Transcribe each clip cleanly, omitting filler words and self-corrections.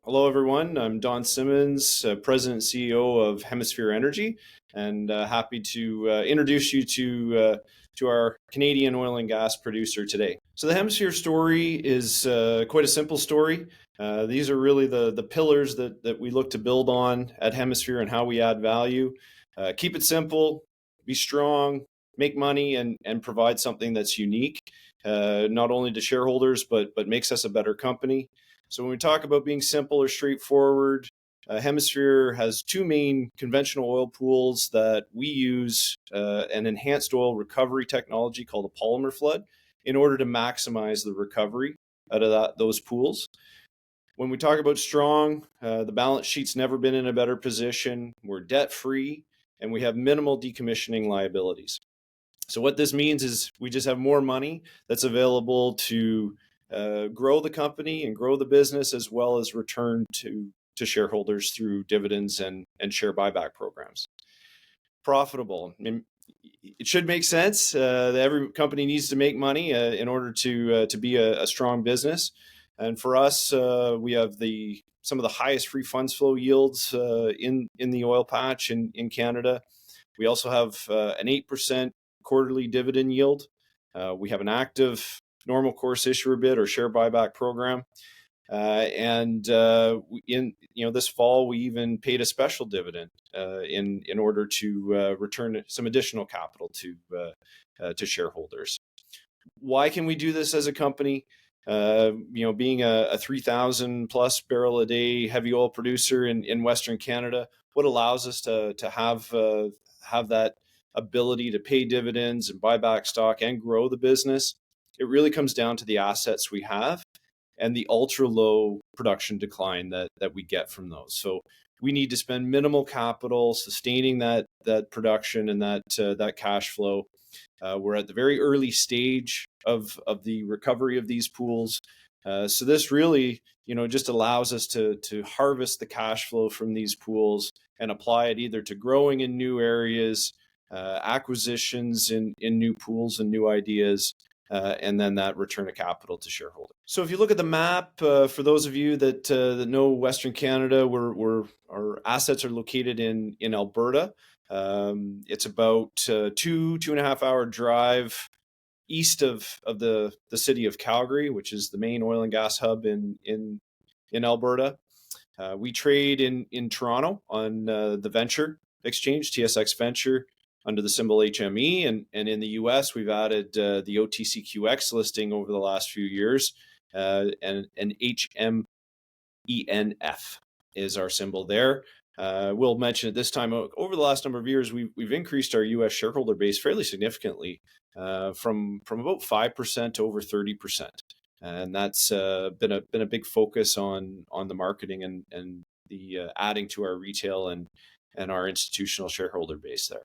Hello, everyone. I'm Don Simmons, President and CEO of Hemisphere Energy, and happy to introduce you to our Canadian oil and gas producer today. So the Hemisphere story is quite a simple story. These are really the pillars that we look to build on at Hemisphere and how we add value. Keep it simple, be strong, make money, and provide something that's unique, not only to shareholders, but makes us a better company. So when we talk about being simple or straightforward, Hemisphere has two main conventional oil pools that we use an enhanced oil recovery technology called a polymer flood in order to maximize the recovery out of those pools. When we talk about strong, the balance sheet's never been in a better position. We're debt free and we have minimal decommissioning liabilities. So what this means is we just have more money that's available to grow the company and grow the business, as well as return to shareholders through dividends and share buyback programs. Profitable. I mean, it should make sense that every company needs to make money in order to be a strong business. And for us, we have some of the highest free funds flow yields in the oil patch in Canada. We also have an 8% quarterly dividend yield. We have an active normal course issuer bid or share buyback program. And this fall, we even paid a special dividend in order to return some additional capital to shareholders. Why can we do this as a company? Being a 3,000 plus barrel a day heavy oil producer in Western Canada, what allows us to have that ability to pay dividends and buy back stock and grow the business, it really comes down to the assets we have and the ultra low production decline that we get from those. So we need to spend minimal capital sustaining that production and that cash flow. We're at the very early stage of the recovery of these pools. So this really, just allows us to harvest the cash flow from these pools and apply it either to growing in new areas, acquisitions in new pools and new ideas, and then that return of capital to shareholders. So if you look at the map, for those of you that know Western Canada, our assets are located in Alberta. It's about 2.5 hour drive east of the city of Calgary, which is the main oil and gas hub in Alberta. We trade in Toronto on the Venture Exchange, TSX Venture, under the symbol HME, and in the US, we've added the OTCQX listing over the last few years, and HMENF is our symbol there. We'll mention at this time, over the last number of years, we've increased our US shareholder base fairly significantly, from about 5% to over 30%. And that's been a big focus on the marketing and the adding to our retail and our institutional shareholder base there.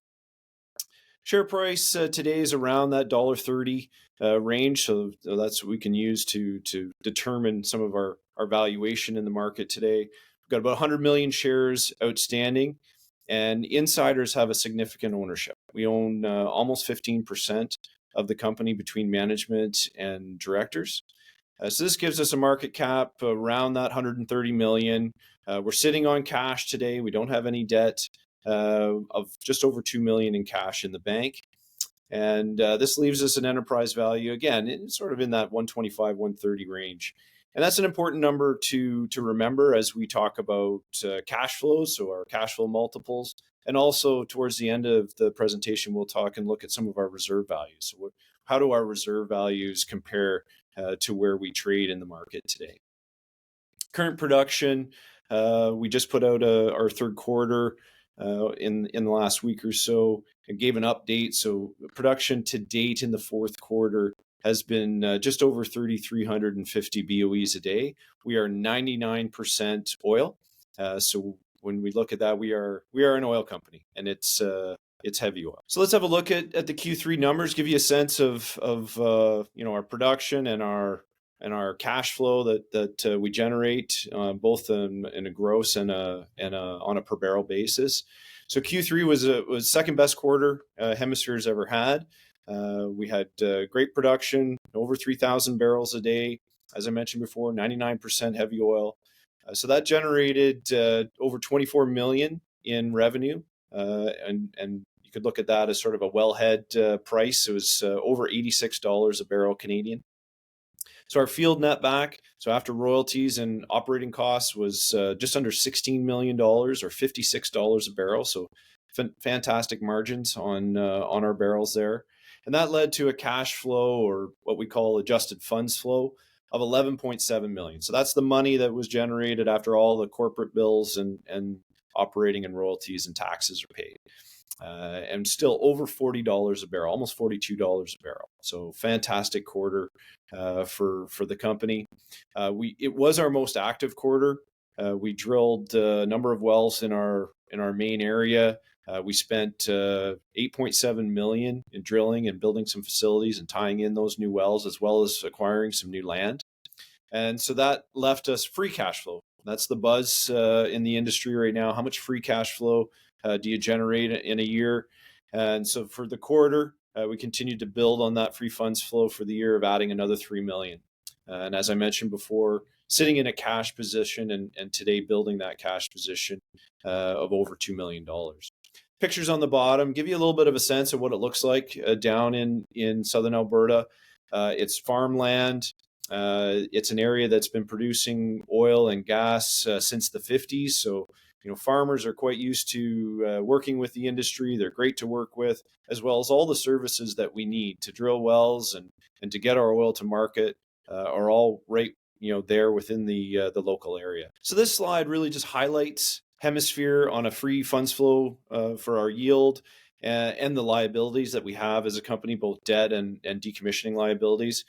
Share price today is around that $1.30 range, so that's what we can use to determine some of our valuation in the market today. We've got about 100 million shares outstanding, and insiders have a significant ownership. We own almost 15% of the company between management and directors. So this gives us a market cap around that 130 million. We're sitting on cash today. We don't have any debt. Of just over 2 million in cash in the bank. And this leaves us an enterprise value, again, sort of in that 125, 130 range. And that's an important number to remember as we talk about cash flows, so our cash flow multiples. And also towards the end of the presentation, we'll talk and look at some of our reserve values. So how do our reserve values compare to where we trade in the market today? Current production, we just put out our third quarter in the last week or so, and gave an update. So production to date in the fourth quarter has been just over 3,350 BOEs a day. We are 99% oil. So when we look at that, we are an oil company, and it's heavy oil. So let's have a look at the Q3 numbers, give you a sense of our production and our cash flow that we generate, both in a gross and on a per barrel basis. So Q3 was second best quarter Hemisphere's ever had. We had great production, over 3,000 barrels a day. As I mentioned before, 99% heavy oil. So that generated over 24 million in revenue, and you could look at that as sort of a wellhead price. It was over $86 a barrel Canadian. So our field net back, so after royalties and operating costs, was just under $16 million or $56 a barrel. So fantastic margins on our barrels there. And that led to a cash flow, or what we call adjusted funds flow, of 11.7 million. So that's the money that was generated after all the corporate bills and operating and royalties and taxes are paid. And still over $40 a barrel, almost $42 a barrel. So fantastic quarter for the company. It was our most active quarter. We drilled a number of wells in our main area. We spent 8.7 million in drilling and building some facilities and tying in those new wells, as well as acquiring some new land. And so that left us free cash flow. That's the buzz in the industry right now. How much free cash flow do you generate in a year? And so for the quarter, we continued to build on that free funds flow for the year of adding another 3 million. And as I mentioned before, sitting in a cash position and today building that cash position of over $2 million. Pictures on the bottom give you a little bit of a sense of what it looks like down in southern Alberta. It's farmland. It's an area that's been producing oil and gas since the 50s. So, farmers are quite used to working with the industry. They're great to work with, as well as all the services that we need to drill wells and to get our oil to market are all right, there within the local area. So this slide really just highlights Hemisphere on a free funds flow for our yield and the liabilities that we have as a company, both debt and decommissioning liabilities.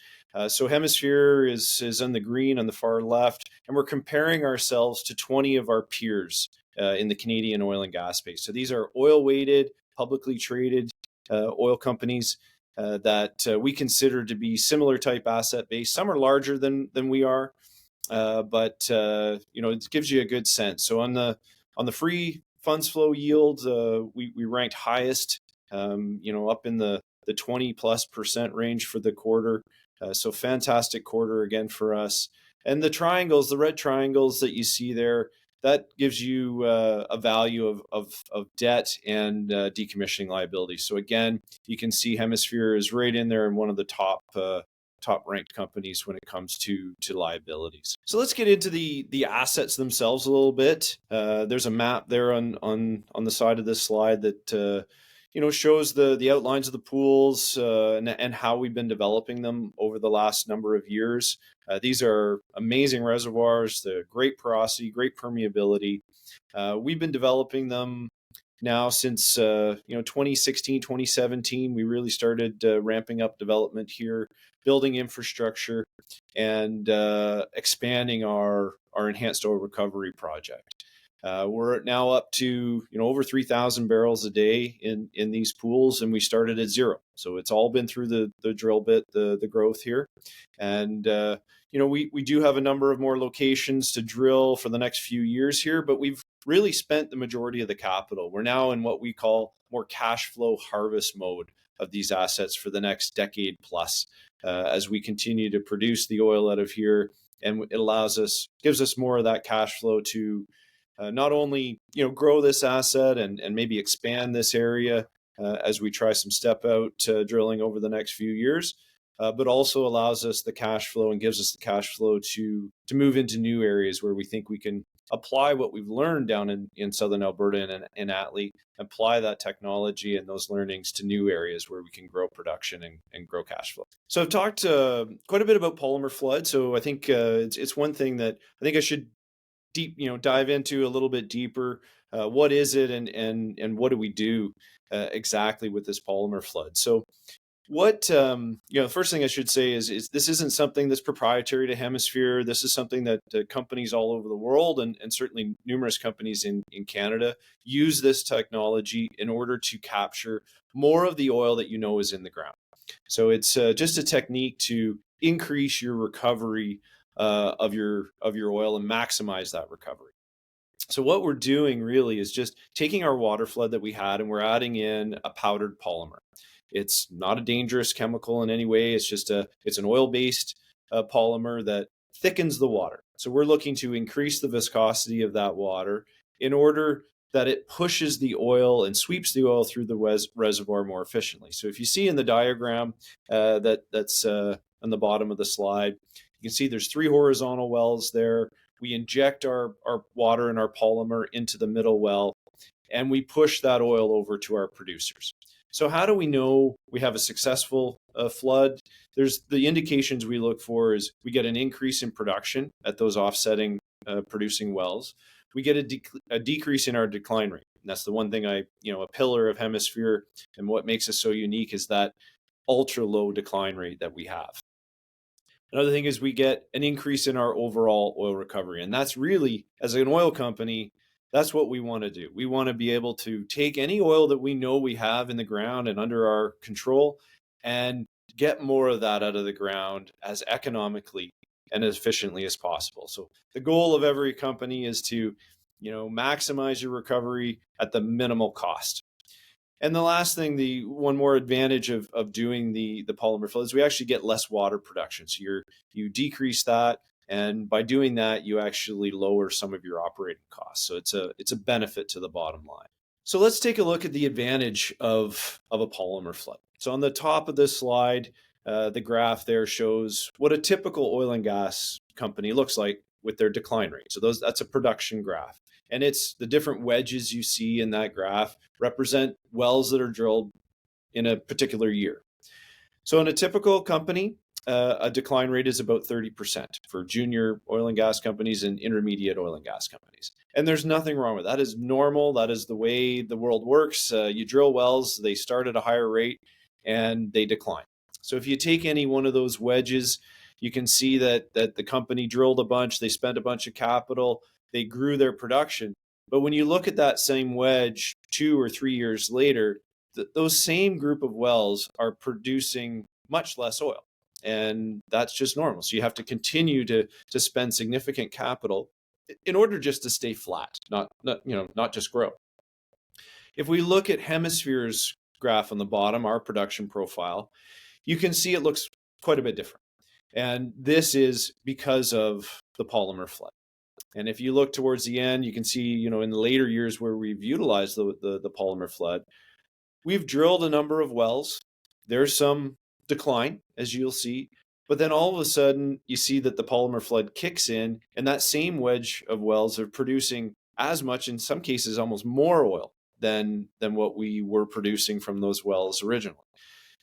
So Hemisphere is on the green on the far left, and we're comparing ourselves to 20 of our peers in the Canadian oil and gas space. So these are oil-weighted, publicly traded oil companies that we consider to be similar type asset base. Some are larger than we are, but it gives you a good sense. So on the free funds flow yield, we ranked highest, up in the 20+% range for the quarter. So fantastic quarter again for us. And the red triangles that you see there, that gives you a value of debt and decommissioning liabilities. So again, you can see Hemisphere is right in there in one of the top ranked companies when it comes to liabilities. So let's get into the assets themselves a little bit. There's a map there on the side of this slide that shows the outlines of the pools and how we've been developing them over the last number of years. These are amazing reservoirs. They're great porosity, great permeability. We've been developing them now since 2016, 2017. We really started ramping up development here, building infrastructure, and expanding our enhanced oil recovery project. We're now up to over 3,000 barrels a day in these pools, and we started at zero. So it's all been through the drill bit, the growth here, and we do have a number of more locations to drill for the next few years here, but we've really spent the majority of the capital. We're now in what we call more cash flow harvest mode of these assets for the next decade plus, as we continue to produce the oil out of here, and it gives us more of that cash flow to not only grow this asset and maybe expand this area as we try some step out drilling over the next few years, but also allows us the cash flow and gives us the cash flow to move into new areas where we think we can apply what we've learned down in southern Alberta and in Atlee, apply that technology and those learnings to new areas where we can grow production and grow cash flow. So I've talked quite a bit about polymer flood. So I think it's one thing that I think I should dive into a little bit deeper. What is it and what do we do exactly with this polymer flood? So what the first thing I should say is this isn't something that's proprietary to Hemisphere. This is something that companies all over the world and certainly numerous companies in Canada use this technology in order to capture more of the oil that is in the ground. So it's just a technique to increase your recovery of your oil and maximize that recovery. So what we're doing really is just taking our water flood that we had and we're adding in a powdered polymer. It's not a dangerous chemical in any way. It's just it's an oil-based polymer that thickens the water. So we're looking to increase the viscosity of that water in order that it pushes the oil and sweeps the oil through the reservoir more efficiently. So if you see in the diagram that's on the bottom of the slide, you can see there's 3 horizontal wells there. We inject our water and our polymer into the middle well, and we push that oil over to our producers. So how do we know we have a successful flood? There's the indications we look for is we get an increase in production at those offsetting producing wells. We get a decrease in our decline rate. And that's the one thing a pillar of Hemisphere, and what makes us so unique is that ultra low decline rate that we have. Another thing is we get an increase in our overall oil recovery. And that's really, as an oil company, that's what we want to do. We want to be able to take any oil that we know we have in the ground and under our control and get more of that out of the ground as economically and as efficiently as possible. So the goal of every company is to, maximize your recovery at the minimal cost. And the last thing, the one more advantage of doing the polymer flood is we actually get less water production. So you decrease that, and by doing that, you actually lower some of your operating costs. So it's a benefit to the bottom line. So let's take a look at the advantage of a polymer flood. So on the top of this slide, the graph there shows what a typical oil and gas company looks like with their decline rate. So that's a production graph. And it's the different wedges you see in that graph represent wells that are drilled in a particular year. So in a typical company, a decline rate is about 30% for junior oil and gas companies and intermediate oil and gas companies. And there's nothing wrong with that. That is normal. That is the way the world works. You drill wells, they start at a higher rate and they decline. So if you take any one of those wedges, you can see that the company drilled a bunch, they spent a bunch of capital, they grew their production. But when you look at that same wedge 2 or 3 years later, those same group of wells are producing much less oil. And that's just normal. So you have to continue to spend significant capital in order just to stay flat, not just grow. If we look at Hemisphere's graph on the bottom, our production profile, you can see it looks quite a bit different. And this is because of the polymer flood. And if you look towards the end, you can see, in the later years where we've utilized the polymer flood, we've drilled a number of wells. There's some decline, as you'll see, but then all of a sudden you see that the polymer flood kicks in, and that same wedge of wells are producing as much, in some cases almost more oil than what we were producing from those wells originally.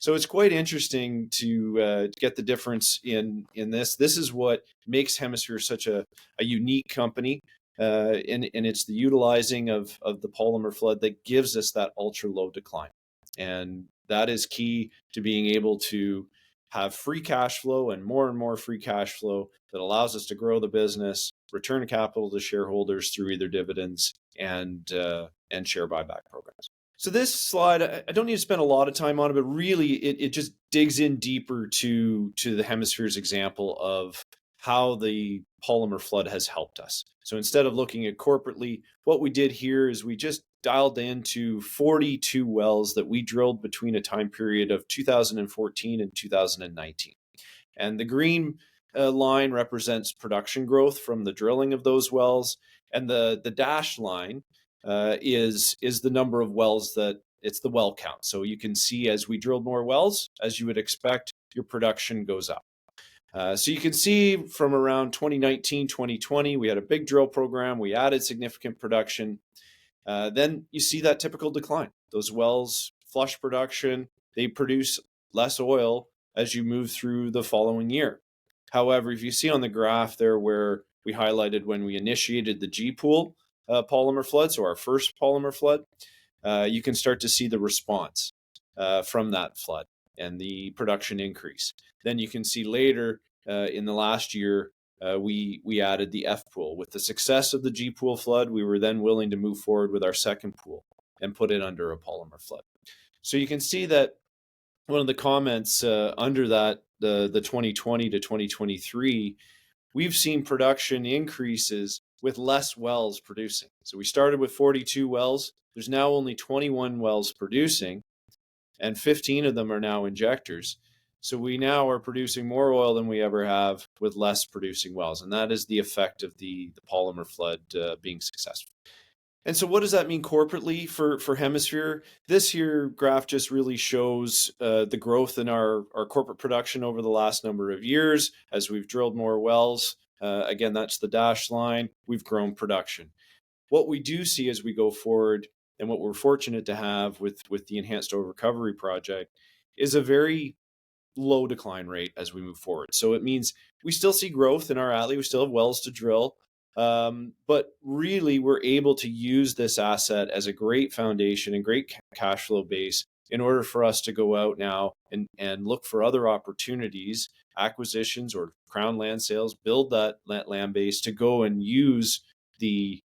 So it's quite interesting to get the difference in this. This is what makes Hemisphere such a unique company, and it's the utilizing of the polymer flood that gives us that ultra low decline. And that is key to being able to have free cash flow and more free cash flow that allows us to grow the business, return capital to shareholders through either dividends and share buyback programs. So this slide, I don't need to spend a lot of time on it, but really it just digs in deeper to the Hemisphere's example of how the polymer flood has helped us. So instead of looking at corporately, what we did here is we just dialed into 42 wells that we drilled between a time period of 2014 and 2019. And the green line represents production growth from the drilling of those wells, and the dashed line is the number of wells it's the well count. So you can see as we drilled more wells, as you would expect, your production goes up. So you can see from around 2019, 2020, we had a big drill program. We added significant production. Then you see that typical decline. Those wells flush production. They produce less oil as you move through the following year. However, if you see on the graph there where we highlighted when we initiated the G-Pool polymer flood, so our first polymer flood, you can start to see the response from that flood and the production increase. Then you can see later in the last year, we added the F-Pool. With the success of the G-Pool flood, we were then willing to move forward with our second pool and put it under a polymer flood. So you can see that one of the comments under that, the 2020 to 2023, we've seen production increases with less wells producing. So we started with 42 wells. There's now only 21 wells producing, and 15 of them are now injectors. So we now are producing more oil than we ever have with less producing wells. And that is the effect of the polymer flood being successful. And so what does that mean corporately for Hemisphere? This here graph just really shows the growth in our corporate production over the last number of years as we've drilled more wells. Again, that's the dashed line. We've grown production. What we do see as we go forward, and what we're fortunate to have with the Enhanced Oil Recovery Project, is a very low decline rate as we move forward. So it means we still see growth in our Atlee. We still have wells to drill. But really, we're able to use this asset as a great foundation and great cash flow base in order for us to go out now and look for other opportunities, acquisitions or crown land sales, build that land base to go and use the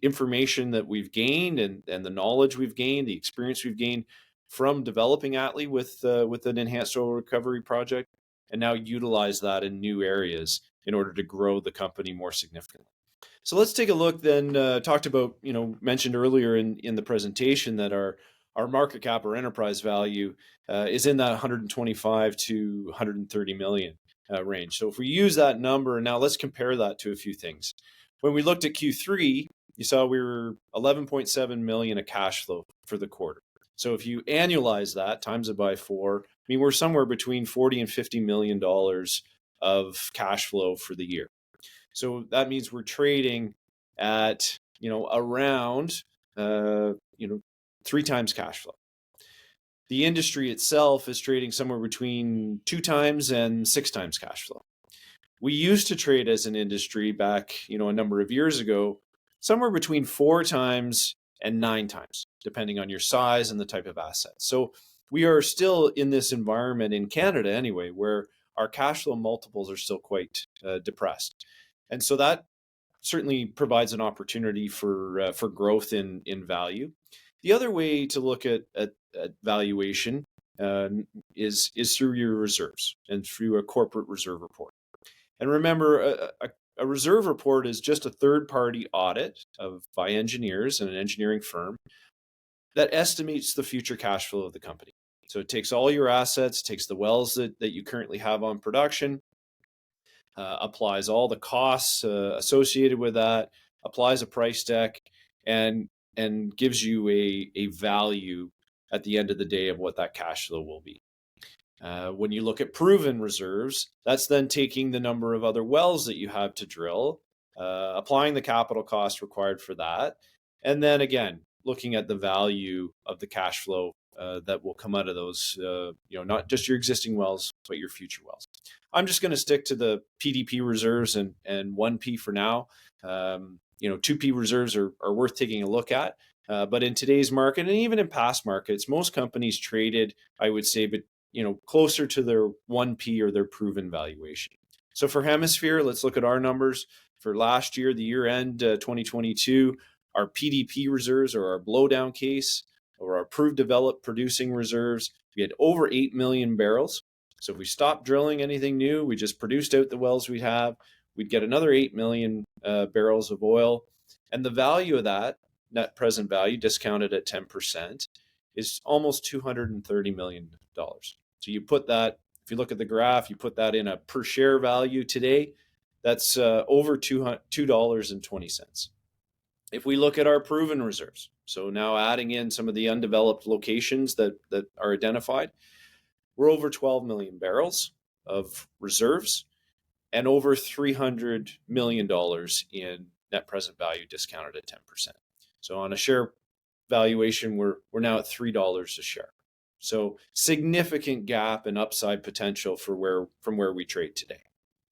information that we've gained and the knowledge we've gained, the experience we've gained from developing Atlee with an enhanced oil recovery project, and now utilize that in new areas in order to grow the company more significantly. So let's take a look then, talked about, mentioned earlier in the presentation that our market cap or enterprise value is in that 125 to 130 million range. So if we use that number, now let's compare that to a few things. When we looked at Q3, you saw we were 11.7 million of cash flow for the quarter. So if you annualize that, times it by 4, I mean, we're somewhere between 40 and 50 million dollars of cash flow for the year. So that means we're trading at, around, 3 times cash flow. The industry itself is trading somewhere between 2 times and 6 times cash flow. We used to trade as an industry back, a number of years ago, somewhere between 4 times and 9 times, depending on your size and the type of asset. So we are still in this environment in Canada anyway, where our cash flow multiples are still quite depressed. And so that certainly provides an opportunity for growth in value. The other way to look at valuation is through your reserves and through a corporate reserve report. And remember, a reserve report is just a third-party audit by engineers and an engineering firm that estimates the future cash flow of the company. So it takes all your assets, takes the wells that you currently have on production, applies all the costs associated with that, applies a price deck, and gives you a value at the end of the day of what that cash flow will be. When you look at proven reserves, that's then taking the number of other wells that you have to drill, applying the capital cost required for that, and then again, looking at the value of the cash flow that will come out of those, not just your existing wells, but your future wells. I'm just going to stick to the PDP reserves and 1P for now. 2P reserves are worth taking a look at. But in today's market, and even in past markets, most companies traded, I would say, but closer to their 1P or their proven valuation. So for Hemisphere, let's look at our numbers. For last year, the year end 2022, our PDP reserves, or our blowdown case, or our proved developed producing reserves, we had over 8 million barrels. So if we stopped drilling anything new, we just produced out the wells we have, we'd get another 8 million barrels of oil. And the value of that, net present value discounted at 10%, is almost $230 million. So you put that, if you look at the graph, you put that in a per share value today, that's over $2.20. If we look at our proven reserves, so now adding in some of the undeveloped locations that are identified, we're over 12 million barrels of reserves and over $300 million in net present value discounted at 10%. So on a share valuation, we're now at $3 a share. So significant gap and upside potential from where we trade today.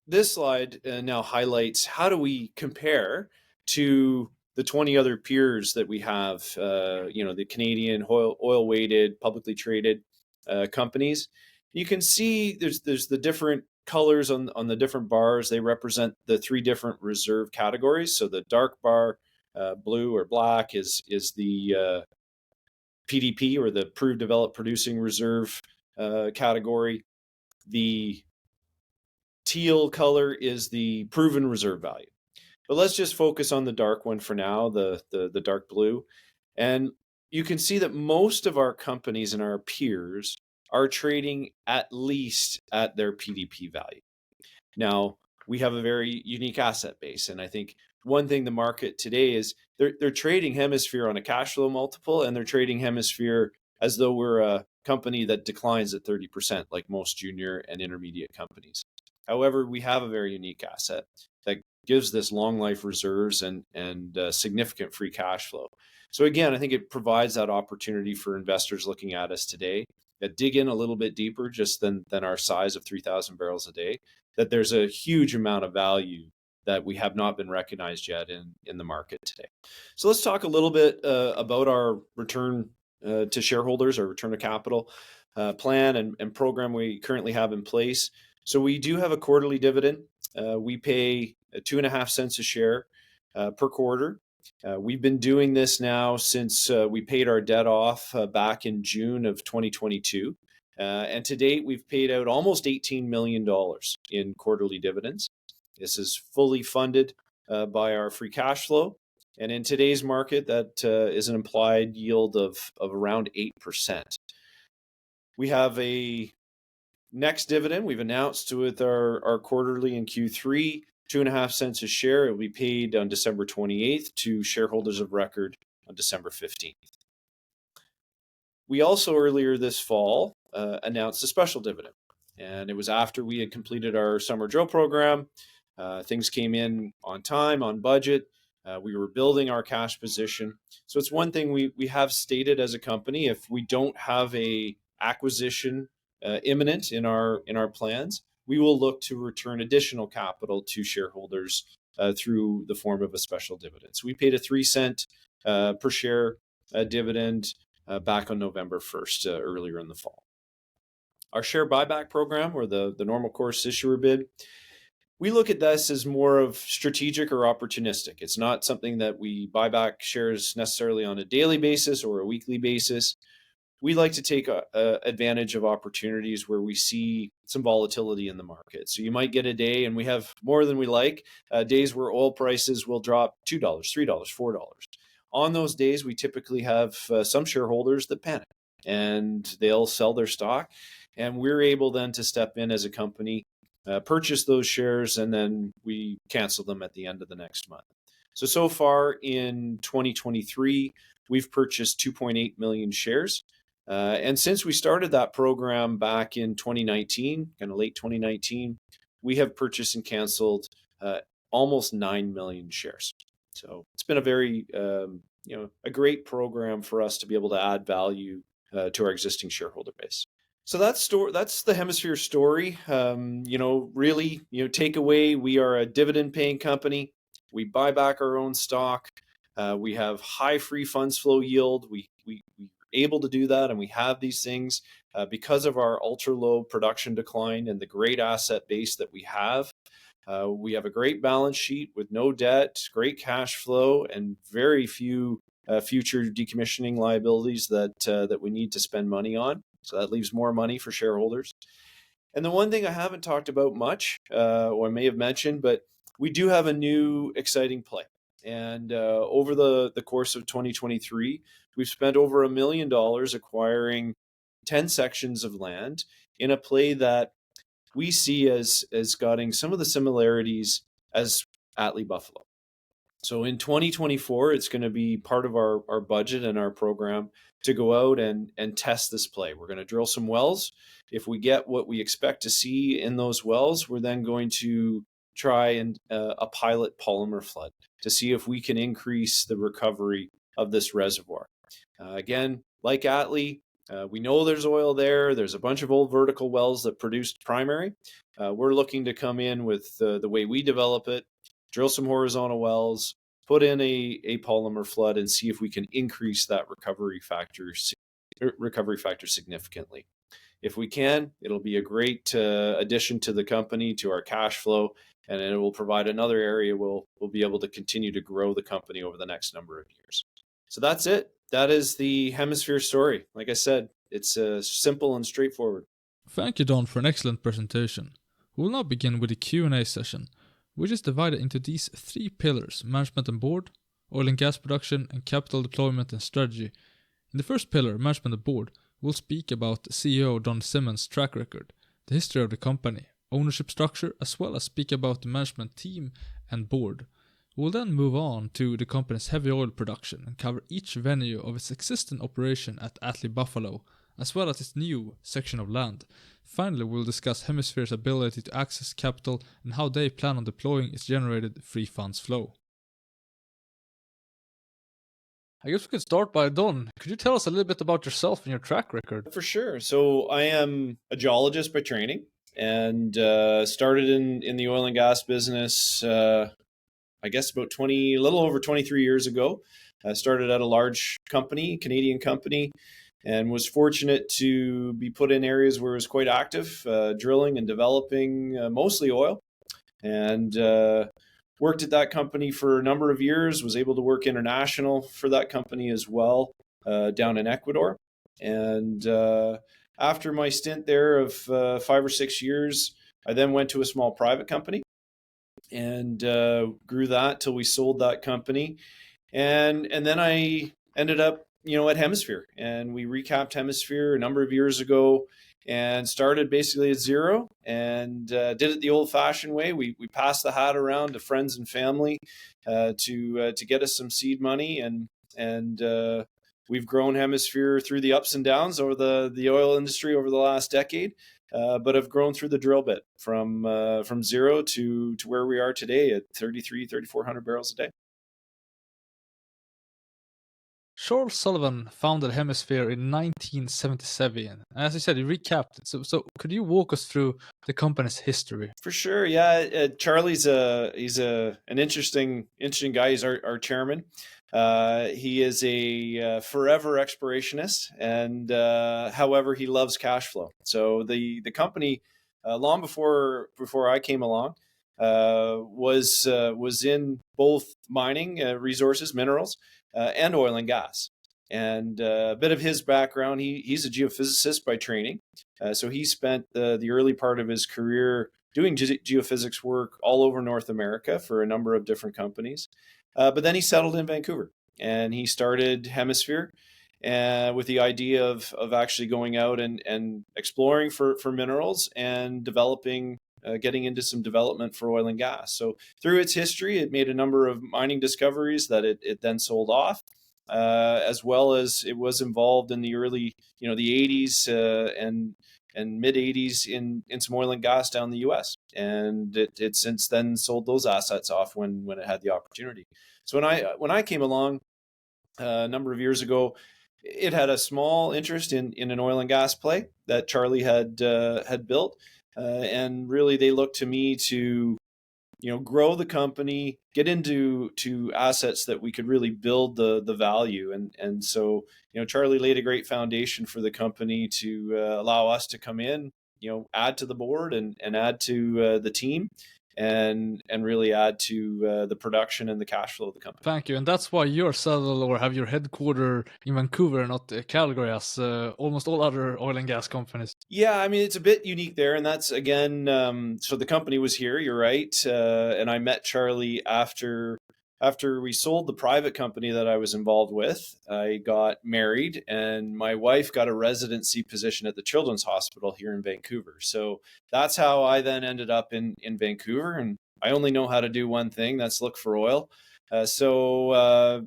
This slide now highlights how do we compare to the 20 other peers that we have, the Canadian oil-weighted, publicly traded companies. You can see there's the different colors on the different bars. They represent the 3 different reserve categories. So the dark bar, blue or black, is the PDP, or the proved developed producing reserve category. The teal color is the proven reserve value. But let's just focus on the dark one for now, the dark blue. And you can see that most of our companies and our peers are trading at least at their PDP value. Now, we have a very unique asset base, and I think one thing the market today is they're trading Hemisphere on a cash flow multiple, and they're trading Hemisphere as though we're a company that declines at 30%, like most junior and intermediate companies. However, we have a very unique asset that gives this long life reserves and significant free cash flow. So again, I think it provides that opportunity for investors looking at us today that dig in a little bit deeper just than our size of 3,000 barrels a day, that there's a huge amount of value that we have not been recognized yet in the market today. So let's talk a little bit about our return to shareholders, our return to capital plan and program we currently have in place. So we do have a quarterly dividend. We pay 2.5 cents a share per quarter. We've been doing this now since we paid our debt off back in June of 2022. And to date, we've paid out almost $18 million in quarterly dividends. This is fully funded by our free cash flow. And in today's market, that is an implied yield of around 8%. We have a next dividend we've announced with our quarterly in Q3, 2.5 cents a share. It will be paid on December 28th to shareholders of record on December 15th. We also earlier this fall announced a special dividend, and it was after we had completed our summer drill program. Things came in on time, on budget. We were building our cash position. So it's one thing we have stated as a company, if we don't have a acquisition imminent in our plans, we will look to return additional capital to shareholders through the form of a special dividend. So we paid a 3-cent per share dividend back on November 1st, earlier in the fall. Our share buyback program, or the normal course issuer bid, we look at this as more of strategic or opportunistic. It's not something that we buy back shares necessarily on a daily basis or a weekly basis. We like to take advantage of opportunities where we see some volatility in the market. So you might get a day, and we have more than we like, days where oil prices will drop $2, $3, $4. On those days, we typically have some shareholders that panic, and they'll sell their stock. And we're able then to step in as a company, purchase those shares, and then we cancel them at the end of the next month. So far in 2023, we've purchased 2.8 million shares. And since we started that program back in 2019, kind of late 2019, we have purchased and canceled almost 9 million shares. So it's been a very, a great program for us to be able to add value to our existing shareholder base. So that's the Hemisphere story. Really, takeaway, we are a dividend paying company. We buy back our own stock. We have high free funds flow yield. We able to do that, and we have these things because of our ultra low production decline and the great asset base that we have. We have a great balance sheet with no debt, great cash flow, and very few future decommissioning liabilities that we need to spend money on. So that leaves more money for shareholders. And the one thing I haven't talked about much, or I may have mentioned, but we do have a new exciting play. And over the course of 2023, we've spent over $1 million acquiring 10 sections of land in a play that we see as getting some of the similarities as Atlee Buffalo. So in 2024, it's going to be part of our budget and our program to go out and test this play. We're going to drill some wells. If we get what we expect to see in those wells, we're then going to try and a pilot polymer flood to see if we can increase the recovery of this reservoir. Again, like Atlee, we know there's oil there. There's a bunch of old vertical wells that produced primary. We're looking to come in with the way we develop it, drill some horizontal wells, put in a polymer flood, and see if we can increase that recovery factor significantly. If we can, it'll be a great addition to the company, to our cash flow, and it will provide another area we'll be able to continue to grow the company over the next number of years. So that's it. That is the Hemisphere story. Like I said, it's simple and straightforward. Thank you, Don, for an excellent presentation. We will now begin with the Q&A session, which is divided into these 3 pillars: management and board, oil and gas production, and capital deployment and strategy. In the first pillar, management and board, we'll speak about CEO Don Simmons' track record, the history of the company, ownership structure, as well as speak about the management team and board. We'll then move on to the company's heavy oil production and cover each venue of its existing operation at Atlee Buffalo, as well as its new section of land. Finally, we'll discuss Hemisphere's ability to access capital and how they plan on deploying its generated free funds flow. I guess we could start by Don. Could you tell us a little bit about yourself and your track record? For sure. So I am a geologist by training and started in the oil and gas business I guess about a little over 23 years ago. I started at a large company, Canadian company, and was fortunate to be put in areas where it was quite active, drilling and developing mostly oil. And worked at that company for a number of years, was able to work international for that company as well, down in Ecuador. And after my stint there of 5 or 6 years, I then went to a small private company and grew that till we sold that company, and then I ended up at Hemisphere, and we recapped Hemisphere a number of years ago and started basically at zero and did it the old-fashioned way. We passed the hat around to friends and family to get us some seed money, and we've grown Hemisphere through the ups and downs over the oil industry over the last decade. But have grown through the drill bit from zero to where we are today at 3,400 barrels a day. Charles Sullivan founded Hemisphere in 1977. And as you said, you recapped it. So could you walk us through the company's history? For sure, yeah. Charlie's an interesting guy. He's our chairman. He is a forever explorationist, and however, he loves cash flow. So the company, long before I came along, was in both mining resources, minerals, and oil and gas. And a bit of his background, he's a geophysicist by training. So he spent the early part of his career doing geophysics work all over North America for a number of different companies. But then he settled in Vancouver, and he started Hemisphere with the idea of actually going out and exploring for minerals and developing, getting into some development for oil and gas. So through its history, it made a number of mining discoveries that it then sold off, as well as it was involved in the early, the 80s and mid 80s in some oil and gas down the US. And it since then sold those assets off when it had the opportunity. So when I came along a number of years ago, it had a small interest in an oil and gas play that Charlie had built, and really they looked to me to grow the company, get into assets that we could really build the value, and so Charlie laid a great foundation for the company to allow us to come in, add to the board and add to the team, and really add to the production and the cash flow of the company. Thank you. And that's why you're settled or have your headquarters in Vancouver and not Calgary as almost all other oil and gas companies. Yeah, I mean, it's a bit unique there. And that's, again, so the company was here, you're right. And I met Charlie after we sold the private company that I was involved with. I got married, and my wife got a residency position at the Children's Hospital here in Vancouver. So that's how I then ended up in Vancouver. And I only know how to do one thing, that's look for oil. So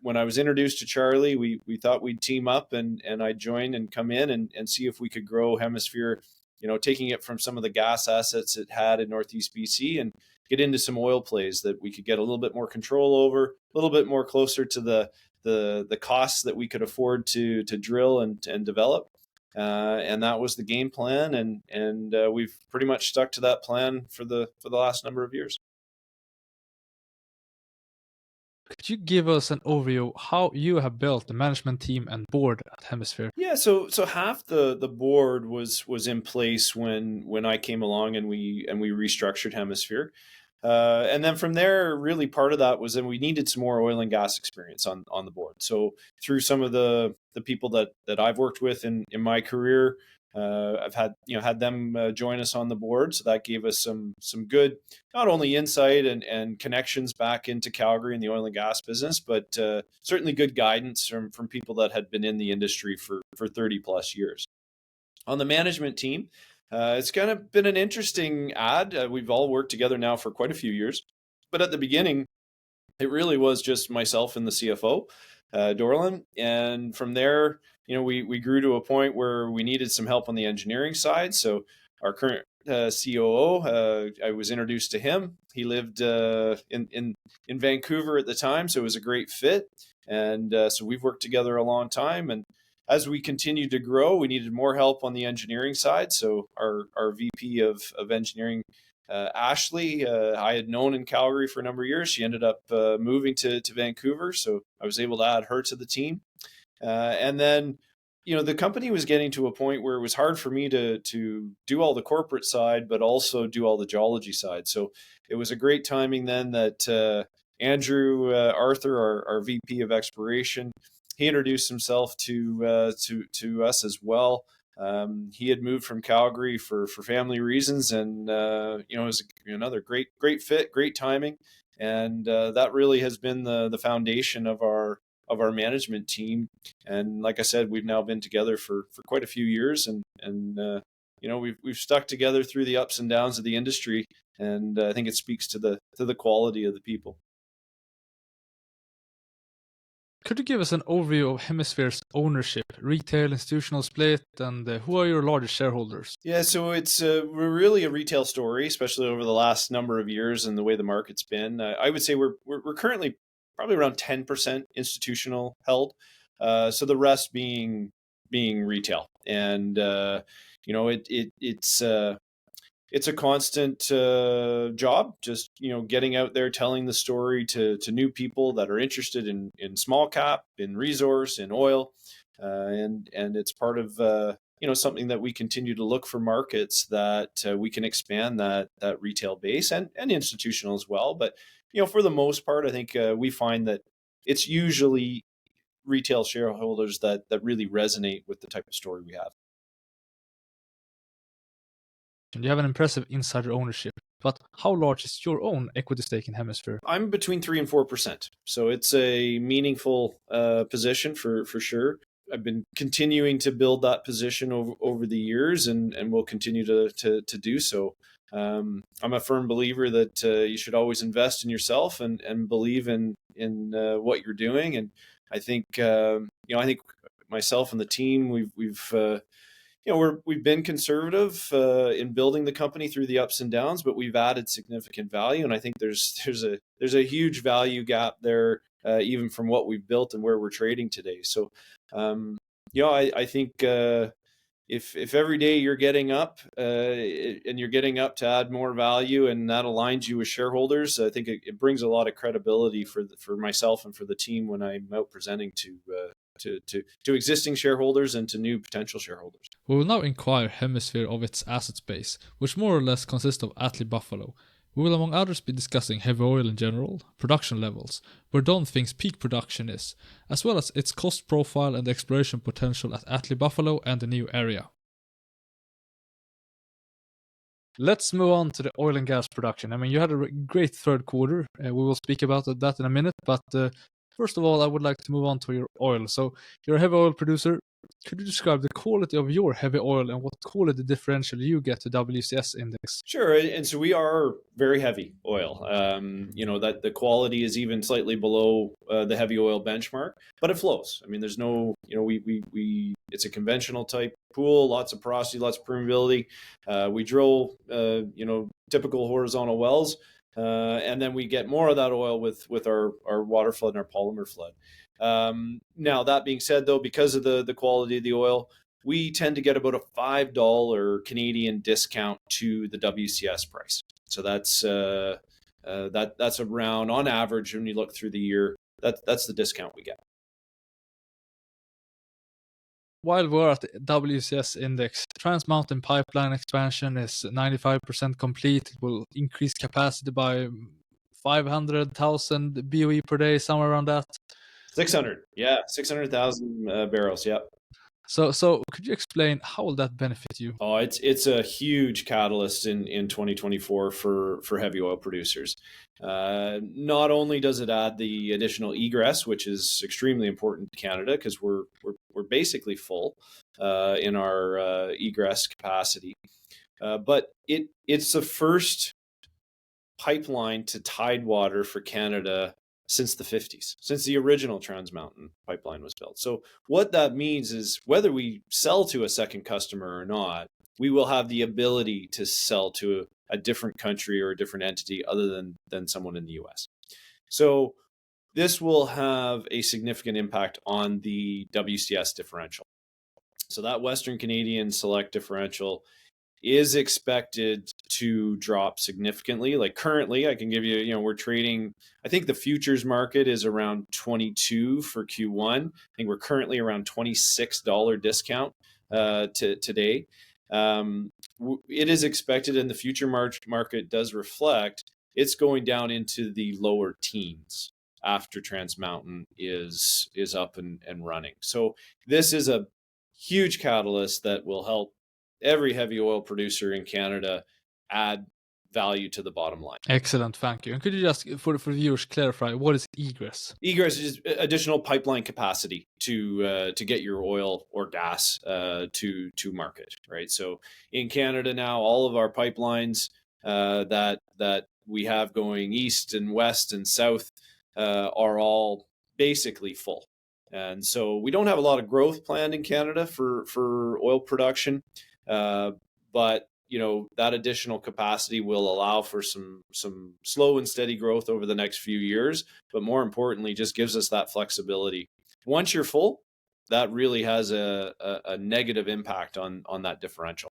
when I was introduced to Charlie, we thought we'd team up and I'd join and come in and see if we could grow Hemisphere, taking it from some of the gas assets it had in Northeast BC and get into some oil plays that we could get a little bit more control over, a little bit more closer to the costs that we could afford to drill and develop. And that was the game plan, and we've pretty much stuck to that plan for the last number of years. Could you give us an overview how you have built the management team and board at Hemisphere? Yeah, so half the board was in place when I came along and we restructured Hemisphere. And then from there, really part of that was that we needed some more oil and gas experience on the board. So through some of the people that I've worked with in my career, I've had them join us on the board, so that gave us some good, not only insight and connections back into Calgary and the oil and gas business, but certainly good guidance from people that had been in the industry for 30 plus years. On the management team, it's kind of been an interesting add. We've all worked together now for quite a few years, but at the beginning, it really was just myself and the CFO, Dorlin. And from there, we grew to a point where we needed some help on the engineering side. So our current COO, I was introduced to him. He lived in Vancouver at the time, so it was a great fit. And so we've worked together a long time. And as we continued to grow, we needed more help on the engineering side. So our VP of engineering, Ashley, I had known in Calgary for a number of years. She ended up moving to Vancouver, so I was able to add her to the team. And then, the company was getting to a point where it was hard for me to do all the corporate side, but also do all the geology side. So it was a great timing then that Andrew Arthur, our VP of exploration, he introduced himself to us as well. He had moved from Calgary for family reasons, and it was another great fit, great timing, and that really has been the foundation of our management team. And like I said, we've now been together for quite a few years, and we've stuck together through the ups and downs of the industry, and I think it speaks to the quality of the people. Could you give us an overview of Hemisphere's ownership, retail, institutional split, and who are your largest shareholders? Yeah, so it's we're really a retail story, especially over the last number of years and the way the market's been. I would say we're currently probably around 10% institutional held, so the rest being retail. And it's a constant job, just getting out there, telling the story to new people that are interested in small cap, in resource, in oil, and it's part of something that we continue to look for markets that we can expand that retail base and institutional as well. But for the most part, I think we find that it's usually retail shareholders that really resonate with the type of story we have. You have an impressive insider ownership, but how large is your own equity stake in Hemisphere? I'm between 3 and 4%, so it's a meaningful position for sure. I've been continuing to build that position over the years, and will continue to do so. I'm a firm believer that you should always invest in yourself and believe in what you're doing. And I think I think myself and the team, we've been conservative in building the company through the ups and downs, but we've added significant value, and I think there's a huge value gap there, even from what we've built and where we're trading today. So, I think if every day you're getting up and you're getting up to add more value, and that aligns you with shareholders, I think it brings a lot of credibility for myself and for the team when I'm out presenting to existing shareholders and to new potential shareholders. We will now inquire Hemisphere of its asset base, which more or less consists of Atlee Buffalo. We will among others be discussing heavy oil in general, production levels, where Don thinks peak production is, as well as its cost profile and exploration potential at Atlee Buffalo and the new area. Let's move on to the oil and gas production. I mean, you had a great third quarter. We will speak about that in a minute, but first of all, I would like to move on to your oil. So, you're a heavy oil producer. Could you describe the quality of your heavy oil and what quality differential you get to WCS index? Sure, and so we are very heavy oil. That the quality is even slightly below the heavy oil benchmark, but it flows. I mean, there's no, it's a conventional type pool, lots of porosity, lots of permeability. We drill, typical horizontal wells. And then we get more of that oil with our water flood and our polymer flood. Now, that being said, though, because of the quality of the oil, we tend to get about a $5 Canadian discount to the WCS price. So that's around, on average, when you look through the year, that's the discount we get. While we're at the WCS index, Trans Mountain Pipeline expansion is 95% complete. It will increase capacity by 500,000 BOE per day, somewhere around that. 600, yeah, 600,000 barrels, yeah. So could you explain how will that benefit you? Oh, it's a huge catalyst in 2024 for heavy oil producers. Not only does it add the additional egress, which is extremely important to Canada because we're basically full in our egress capacity, but it's the first pipeline to tidewater for Canada since the 50s, since the original Trans Mountain pipeline was built. So what that means is whether we sell to a second customer or not, we will have the ability to sell to a different country or a different entity other than someone in the US. So this will have a significant impact on the WCS differential. So that Western Canadian Select differential is expected to drop significantly. Like currently, I can give you, we're trading, I think the futures market is around 22 for Q1. I think we're currently around $26 discount today. It is expected, and the future market does reflect, it's going down into the lower teens after Trans Mountain is up and running. So this is a huge catalyst that will help every heavy oil producer in Canada add value to the bottom line. Excellent, thank you. And could you just, for viewers, clarify what is egress? Egress is additional pipeline capacity to get your oil or gas to market, right? So in Canada now, all of our pipelines that we have going east and west and south are all basically full. And so we don't have a lot of growth planned in Canada for oil production. But that additional capacity will allow for some slow and steady growth over the next few years, but more importantly, just gives us that flexibility. Once you're full, that really has a negative impact on that differential.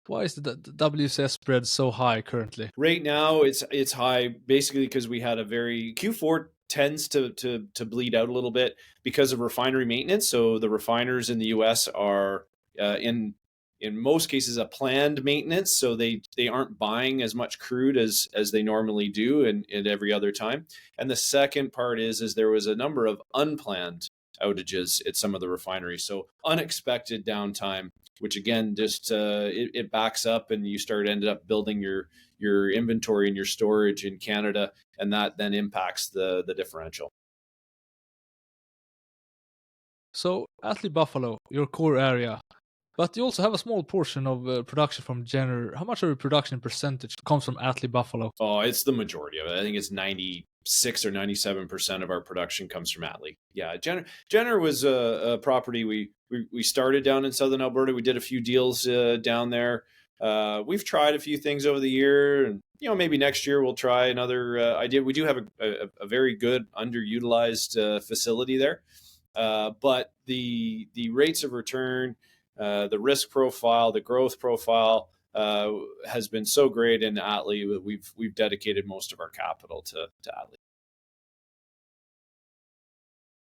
Why is the WCS spread so high currently? Right now, it's high basically because we had a very Q4 tends to bleed out a little bit because of refinery maintenance. So the refiners in the US are in most cases a planned maintenance, so they aren't buying as much crude as they normally do in every other time. And the second part is there was a number of unplanned outages at some of the refineries, so unexpected downtime, which again just it backs up and you ended up building your inventory and your storage in Canada, and that then impacts the differential. So Atlee Buffalo, your core area, but you also have a small portion of production from Jenner. How much of your production percentage comes from Atlee Buffalo? Oh, it's the majority of it. I think it's 96 or 97% of our production comes from Atlee. Yeah, Jenner was a property we started down in southern Alberta. We did a few deals down there. We've tried a few things over the year, and maybe next year we'll try another idea. We do have a very good underutilized facility there, but the rates of return, the risk profile, the growth profile has been so great in Atlee that we've dedicated most of our capital to Atlee.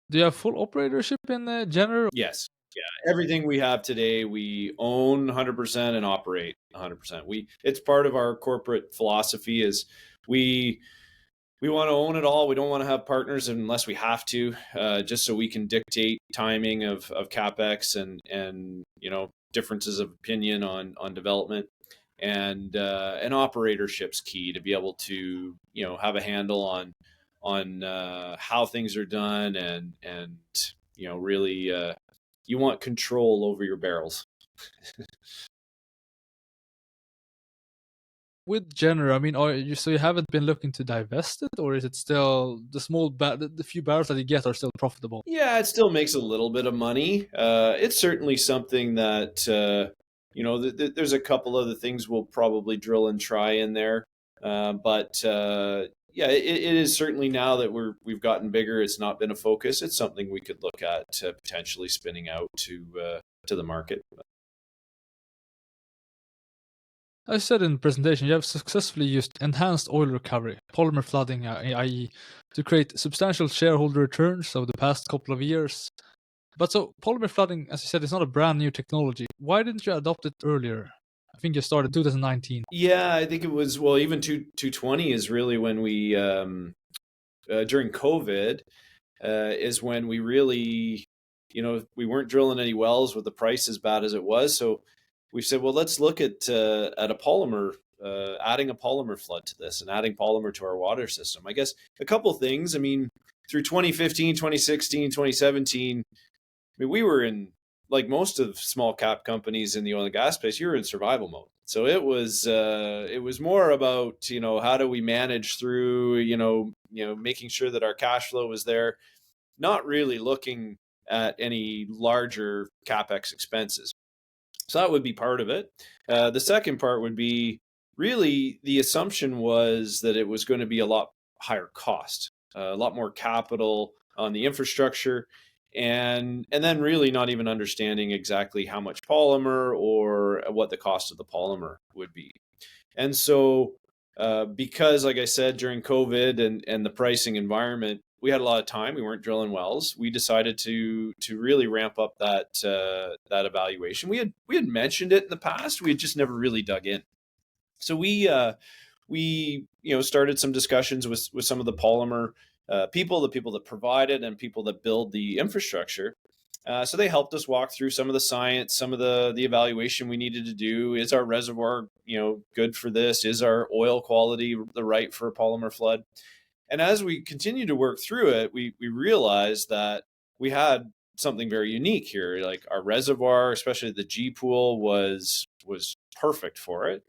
Do you have full operatorship in Jenner? Yes. Yeah. Everything we have today, we own 100% and operate 100%. It's part of our corporate philosophy is we want to own it all. We don't want to have partners unless we have to, just so we can dictate timing of CapEx and differences of opinion on development. And operatorship's key to be able to have a handle on how things are done and really you want control over your barrels. With Jenner, I mean, so you haven't been looking to divest it, or is it still the few barrels that you get are still profitable? Yeah, it still makes a little bit of money. It's certainly something that there's a couple other things we'll probably drill and try in there, but yeah, it is certainly now that we've gotten bigger. It's not been a focus. It's something we could look at potentially spinning out to the market. As I said in the presentation, you have successfully used enhanced oil recovery, polymer flooding, i.e., to create substantial shareholder returns over the past couple of years. But so polymer flooding, as you said, is not a brand new technology. Why didn't you adopt it earlier? I think you started 2019. Yeah, I think it was, well, even 2020 is really when we, during COVID, is when we really, we weren't drilling any wells with the price as bad as it was. So we said, well, let's look at a polymer, adding a polymer flood to this and adding polymer to our water system. I guess a couple things. I mean, through 2015, 2016, 2017, we were in, like most of small cap companies in the oil and gas space, you were in survival mode. So it was more about, how do we manage through, making sure that our cash flow was there, not really looking at any larger capex expenses. So that would be part of it. The second part would be, really, the assumption was that it was going to be a lot higher cost, a lot more capital on the infrastructure, and then really not even understanding exactly how much polymer or what the cost of the polymer would be. And so, because, like I said, during COVID and the pricing environment, we had a lot of time. We weren't drilling wells. We decided to really ramp up that evaluation. We had mentioned it in the past. We had just never really dug in. So we started some discussions with some of the polymer people, the people that provide it, and people that build the infrastructure. So they helped us walk through some of the science, some of the evaluation we needed to do. Is our reservoir, good for this? Is our oil quality the right for a polymer flood? And as we continued to work through it, we realized that we had something very unique here. Like, our reservoir, especially the G pool, was perfect for it.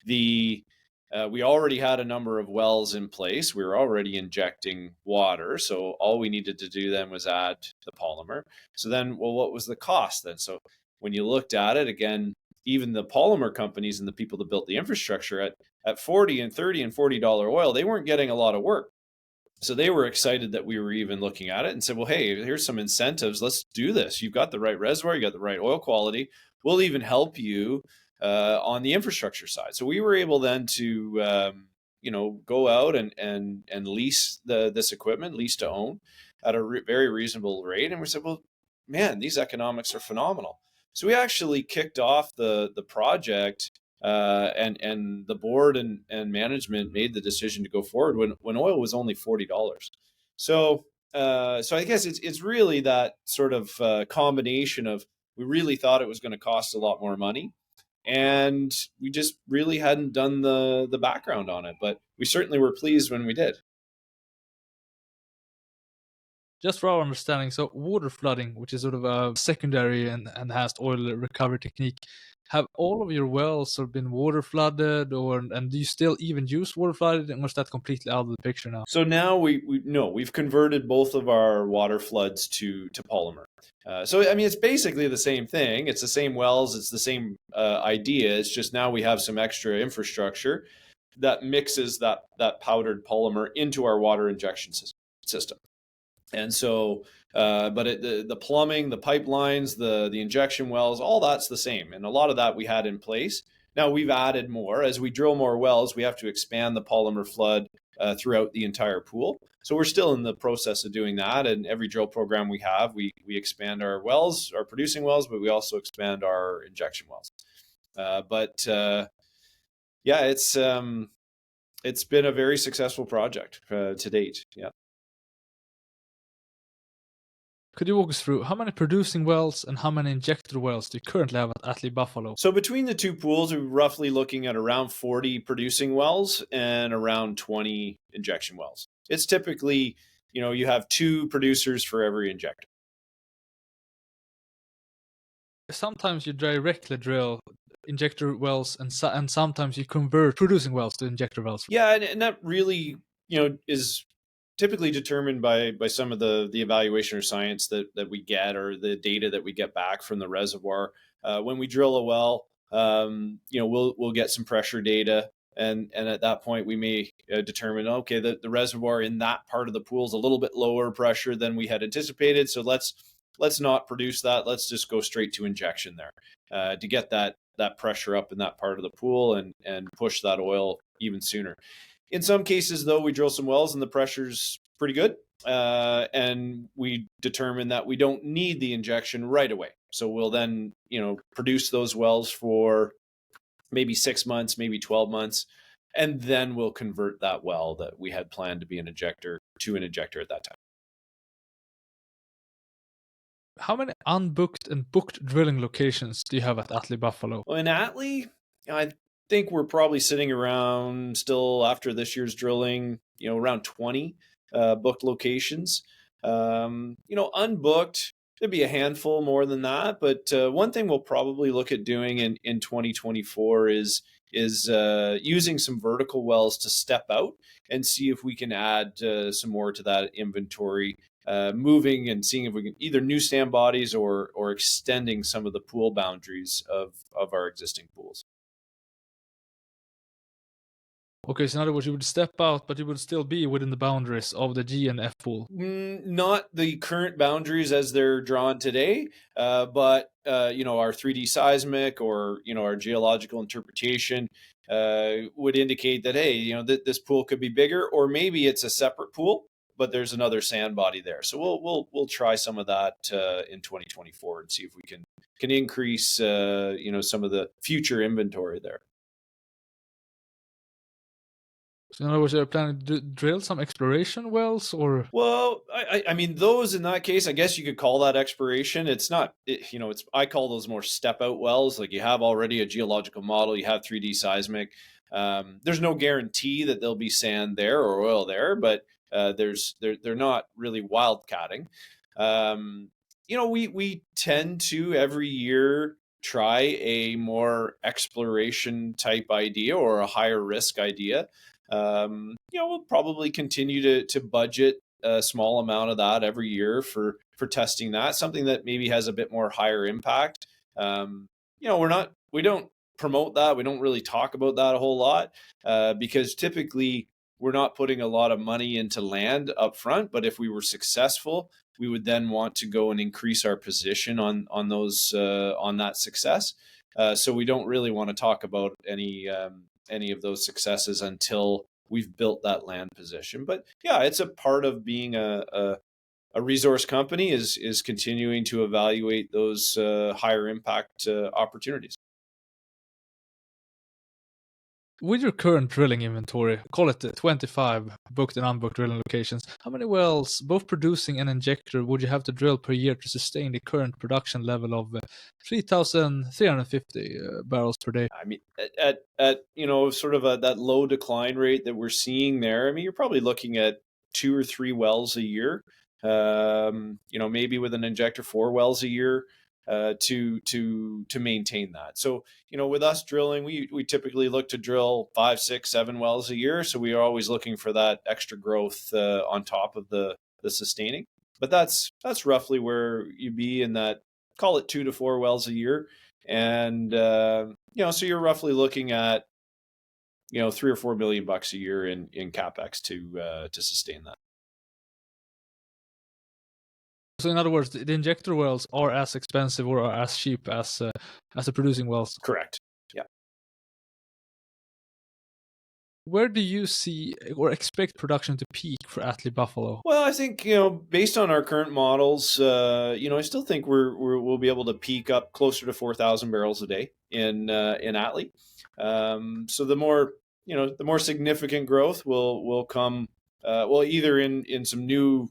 We already had a number of wells in place. We were already injecting water. So all we needed to do then was add the polymer. So then, well, what was the cost then? So when you looked at it, again, even the polymer companies and the people that built the infrastructure at $40 and $30 and $40 oil, they weren't getting a lot of work. So they were excited that we were even looking at it and said, well, hey, here's some incentives. Let's do this. You've got the right reservoir. You got the right oil quality. We'll even help you on the infrastructure side. So we were able then to, go out and lease this equipment, lease to own, at a very reasonable rate. And we said, well, man, these economics are phenomenal. So we actually kicked off the project, and the board and management made the decision to go forward when oil was only $40. So I guess it's really that sort of combination of, we really thought it was going to cost a lot more money, and we just really hadn't done the background on it. But we certainly were pleased when we did. Just for our understanding, so water flooding, which is sort of a secondary and enhanced oil recovery technique, have all of your wells sort of been water flooded, and do you still even use water flooded, or is that completely out of the picture now? So now we've converted both of our water floods to polymer. So I mean, it's basically the same thing. It's the same wells. It's the same idea. It's just now we have some extra infrastructure that mixes that powdered polymer into our water injection system. And so, but the plumbing, the pipelines, the injection wells, all that's the same. And a lot of that we had in place. Now we've added more. As we drill more wells, we have to expand the polymer flood throughout the entire pool. So we're still in the process of doing that. And every drill program we have, we expand our wells, our producing wells, but we also expand our injection wells. Yeah, it's been a very successful project to date. Yeah. Could you walk us through how many producing wells and how many injector wells do you currently have at Atlee Buffalo? So between the two pools, we're roughly looking at around 40 producing wells and around 20 injection wells. It's typically, you have 2 producers for every injector. Sometimes you directly drill injector wells, and sometimes you convert producing wells to injector wells. Yeah, and that really, is typically determined by some of the evaluation or science that we get, or the data that we get back from the reservoir. When we drill a well, we'll get some pressure data, and at that point we may determine, okay, the reservoir in that part of the pool is a little bit lower pressure than we had anticipated, so let's not produce that. Let's just go straight to injection there to get that pressure up in that part of the pool and push that oil even sooner. In some cases, though, we drill some wells and the pressure's pretty good, and we determine that we don't need the injection right away. So we'll then, produce those wells for maybe 6 months, maybe 12 months, and then we'll convert that well that we had planned to be an injector to an injector at that time. How many unbooked and booked drilling locations do you have at Atlee Buffalo? Well, in Atlee, I think we're probably sitting around still after this year's drilling, around 20 booked locations. Unbooked, there'd be a handful more than that. But one thing we'll probably look at doing in 2024 is using some vertical wells to step out and see if we can add some more to that inventory, moving and seeing if we can either new stand bodies or extending some of the pool boundaries of our existing pools. Okay, so in other words, you would step out, but you would still be within the boundaries of the G and F pool. Not the current boundaries as they're drawn today, but our 3D seismic or our geological interpretation would indicate that, hey, this pool could be bigger, or maybe it's a separate pool, but there's another sand body there. So we'll try some of that in 2024 and see if we can increase some of the future inventory there. So in other words, you're planning to drill some exploration wells, or? Well, I mean, those in that case, I guess you could call that exploration. It's not, I call those more step out wells. Like you have already a geological model, you have 3D seismic. There's no guarantee that there'll be sand there or oil there, but they're not really wildcatting. We tend to every year try a more exploration type idea or a higher risk idea. We'll probably continue to budget a small amount of that every year for testing that, something that maybe has a bit more higher impact. We don't promote that. We don't really talk about that a whole lot because typically we're not putting a lot of money into land up front. But if we were successful, we would then want to go and increase our position on that success. So we don't really want to talk about any of those successes until we've built that land position. But yeah, it's a part of being a resource company is continuing to evaluate those higher impact opportunities. With your current drilling inventory, call it 25 booked and unbooked drilling locations, how many wells, both producing and injector, would you have to drill per year to sustain the current production level of 3,350 barrels per day? I mean, at sort of that low decline rate that we're seeing there, I mean, you're probably looking at 2 or 3 wells a year. Maybe with an injector 4 wells a year to maintain that. So with us drilling, we typically look to drill 5, 6, 7 wells a year. So we are always looking for that extra growth on top of the sustaining. But that's roughly where you'd be in that, call it 2 to 4 wells a year. And so you're roughly looking at $3 or $4 million a year in capex to sustain that. So in other words, the injector wells are as expensive or are as cheap as the producing wells. Correct. Yeah. Where do you see or expect production to peak for Atlee Buffalo? Well, I think based on our current models, I still think we'll be able to peak up closer to 4,000 barrels a day in Atlee. So the more significant growth will come either in some new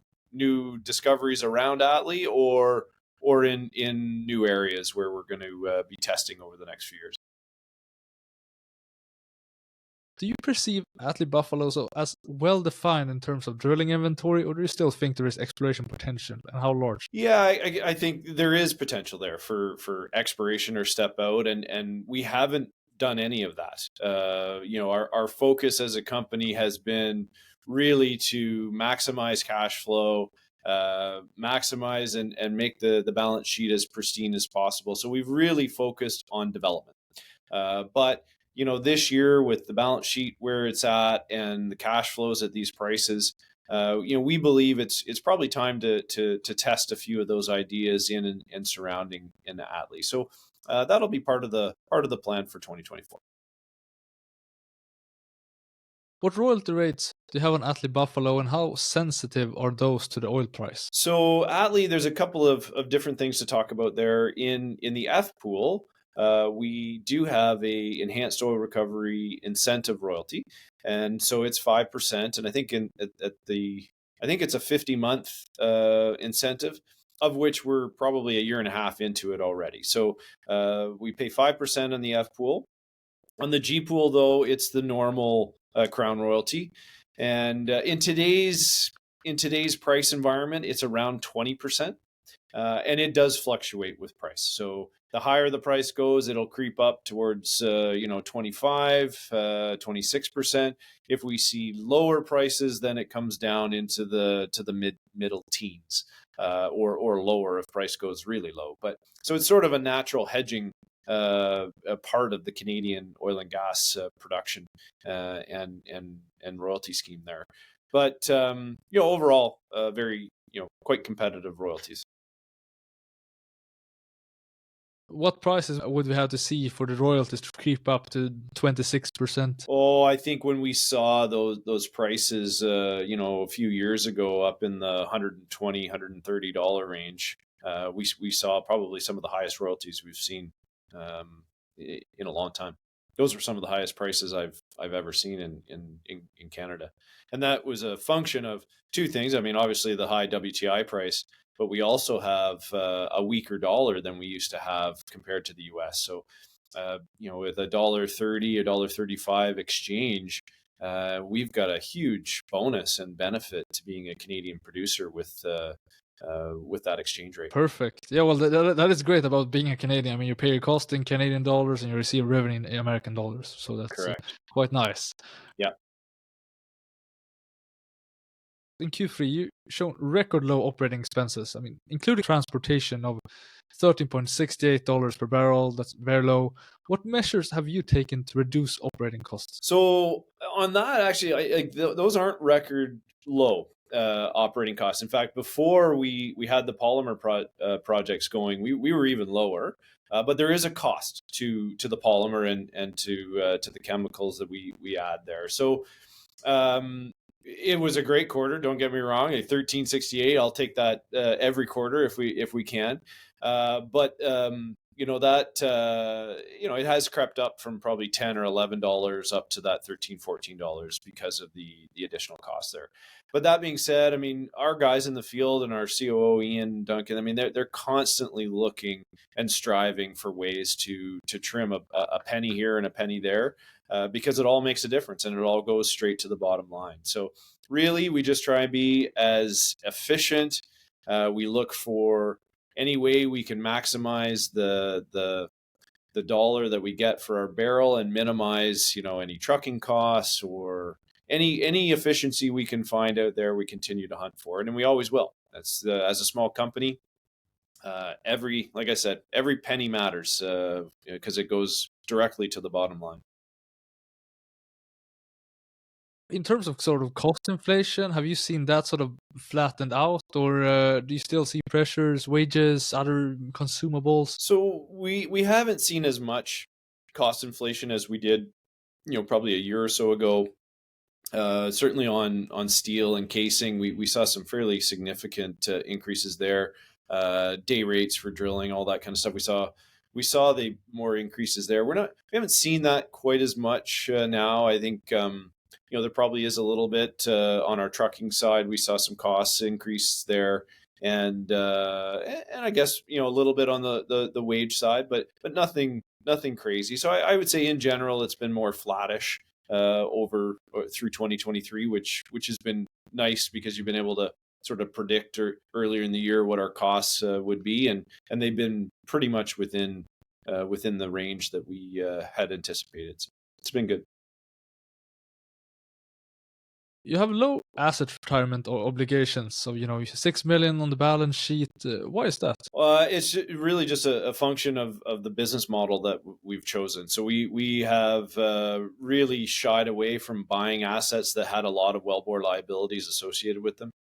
discoveries around Atlee or in new areas where we're going to be testing over the next few years. Do you perceive Atlee Buffalo as well defined in terms of drilling inventory, or do you still think there is exploration potential, and how large? Yeah, I think there is potential there for exploration or step out, and we haven't done any of that. Our focus as a company has been really to maximize cash flow, maximize and make the balance sheet as pristine as possible. So we've really focused on development. But this year with the balance sheet where it's at and the cash flows at these prices, we believe it's probably time to test a few of those ideas in and surrounding in Atlee. So that'll be part of the plan for 2024. What royalty rates do you have on Atlee Buffalo, and how sensitive are those to the oil price? So Atlee, there's a couple of different things to talk about there. In the F pool, we do have a enhanced oil recovery incentive royalty, and so it's 5%. And I think I think it's a 50-month incentive. of which we're probably a year and a half into it already. So we pay 5% on the F pool. On the G pool, though, it's the normal crown royalty, and in today's price environment, it's around 20%. And it does fluctuate with price. So the higher the price goes, it'll creep up towards 25, 26%. If we see lower prices, then it comes down into the middle teens, or lower if price goes really low. But so it's sort of a natural hedging a part of the Canadian oil and gas production and royalty scheme there. But overall, very quite competitive royalties. What prices would we have to see for the royalties to creep up to 26%? Oh, I think when we saw those prices, a few years ago, up in the $120, $130 range, we saw probably some of the highest royalties we've seen in a long time. Those were some of the highest prices I've ever seen in Canada, and that was a function of two things. I mean, obviously the high WTI price, but we also have a weaker dollar than we used to have compared to the U.S. So, with $1.30, $1.35 exchange, we've got a huge bonus and benefit to being a Canadian producer with that exchange rate. Perfect. Yeah, well, that is great about being a Canadian. I mean, you pay your cost in Canadian dollars and you receive revenue in American dollars. So that's quite nice. Yeah. In Q3, you shown record low operating expenses. I mean, including transportation of $13.68 per barrel. That's very low. What measures have you taken to reduce operating costs? So on that, actually, those aren't record low operating costs. In fact, before we had the Polymer projects going, we were even lower. But there is a cost to the polymer and to the chemicals that we add there. So it was a great quarter. Don't get me wrong. A 1368, I'll take that every quarter if we can. But it has crept up from probably $10 or $11 up to that $13, $14 because of the additional costs there. But that being said, I mean, our guys in the field and our COO Ian Duncan, I mean, they're constantly looking and striving for ways to trim a penny here and a penny there, because it all makes a difference and it all goes straight to the bottom line. So really, we just try and be as efficient. We look for any way we can maximize the dollar that we get for our barrel and minimize, any trucking costs or any efficiency we can find out there. We continue to hunt for it, and we always will. That's as a small company. Like I said, every penny matters because it goes directly to the bottom line. In terms of sort of cost inflation, have you seen that sort of flattened out, or do you still see pressures, wages, other consumables? So we haven't seen as much cost inflation as we did, probably a year or so ago. Certainly on steel and casing, we saw some fairly significant increases there. Day rates for drilling, all that kind of stuff. We saw the more increases there. We haven't seen that quite as much now. I think there probably is a little bit on our trucking side. We saw some costs increase there, and I guess a little bit on the wage side, but nothing crazy. So I would say in general it's been more flattish through 2023, which has been nice because you've been able to sort of predict earlier in the year what our costs would be, and they've been pretty much within the range that we had anticipated. So it's been good. You have low asset retirement or obligations, so $6 million on the balance sheet. Why is that? It's really just a function of the business model that we've chosen. So we have really shied away from buying assets that had a lot of wellbore liabilities associated with them.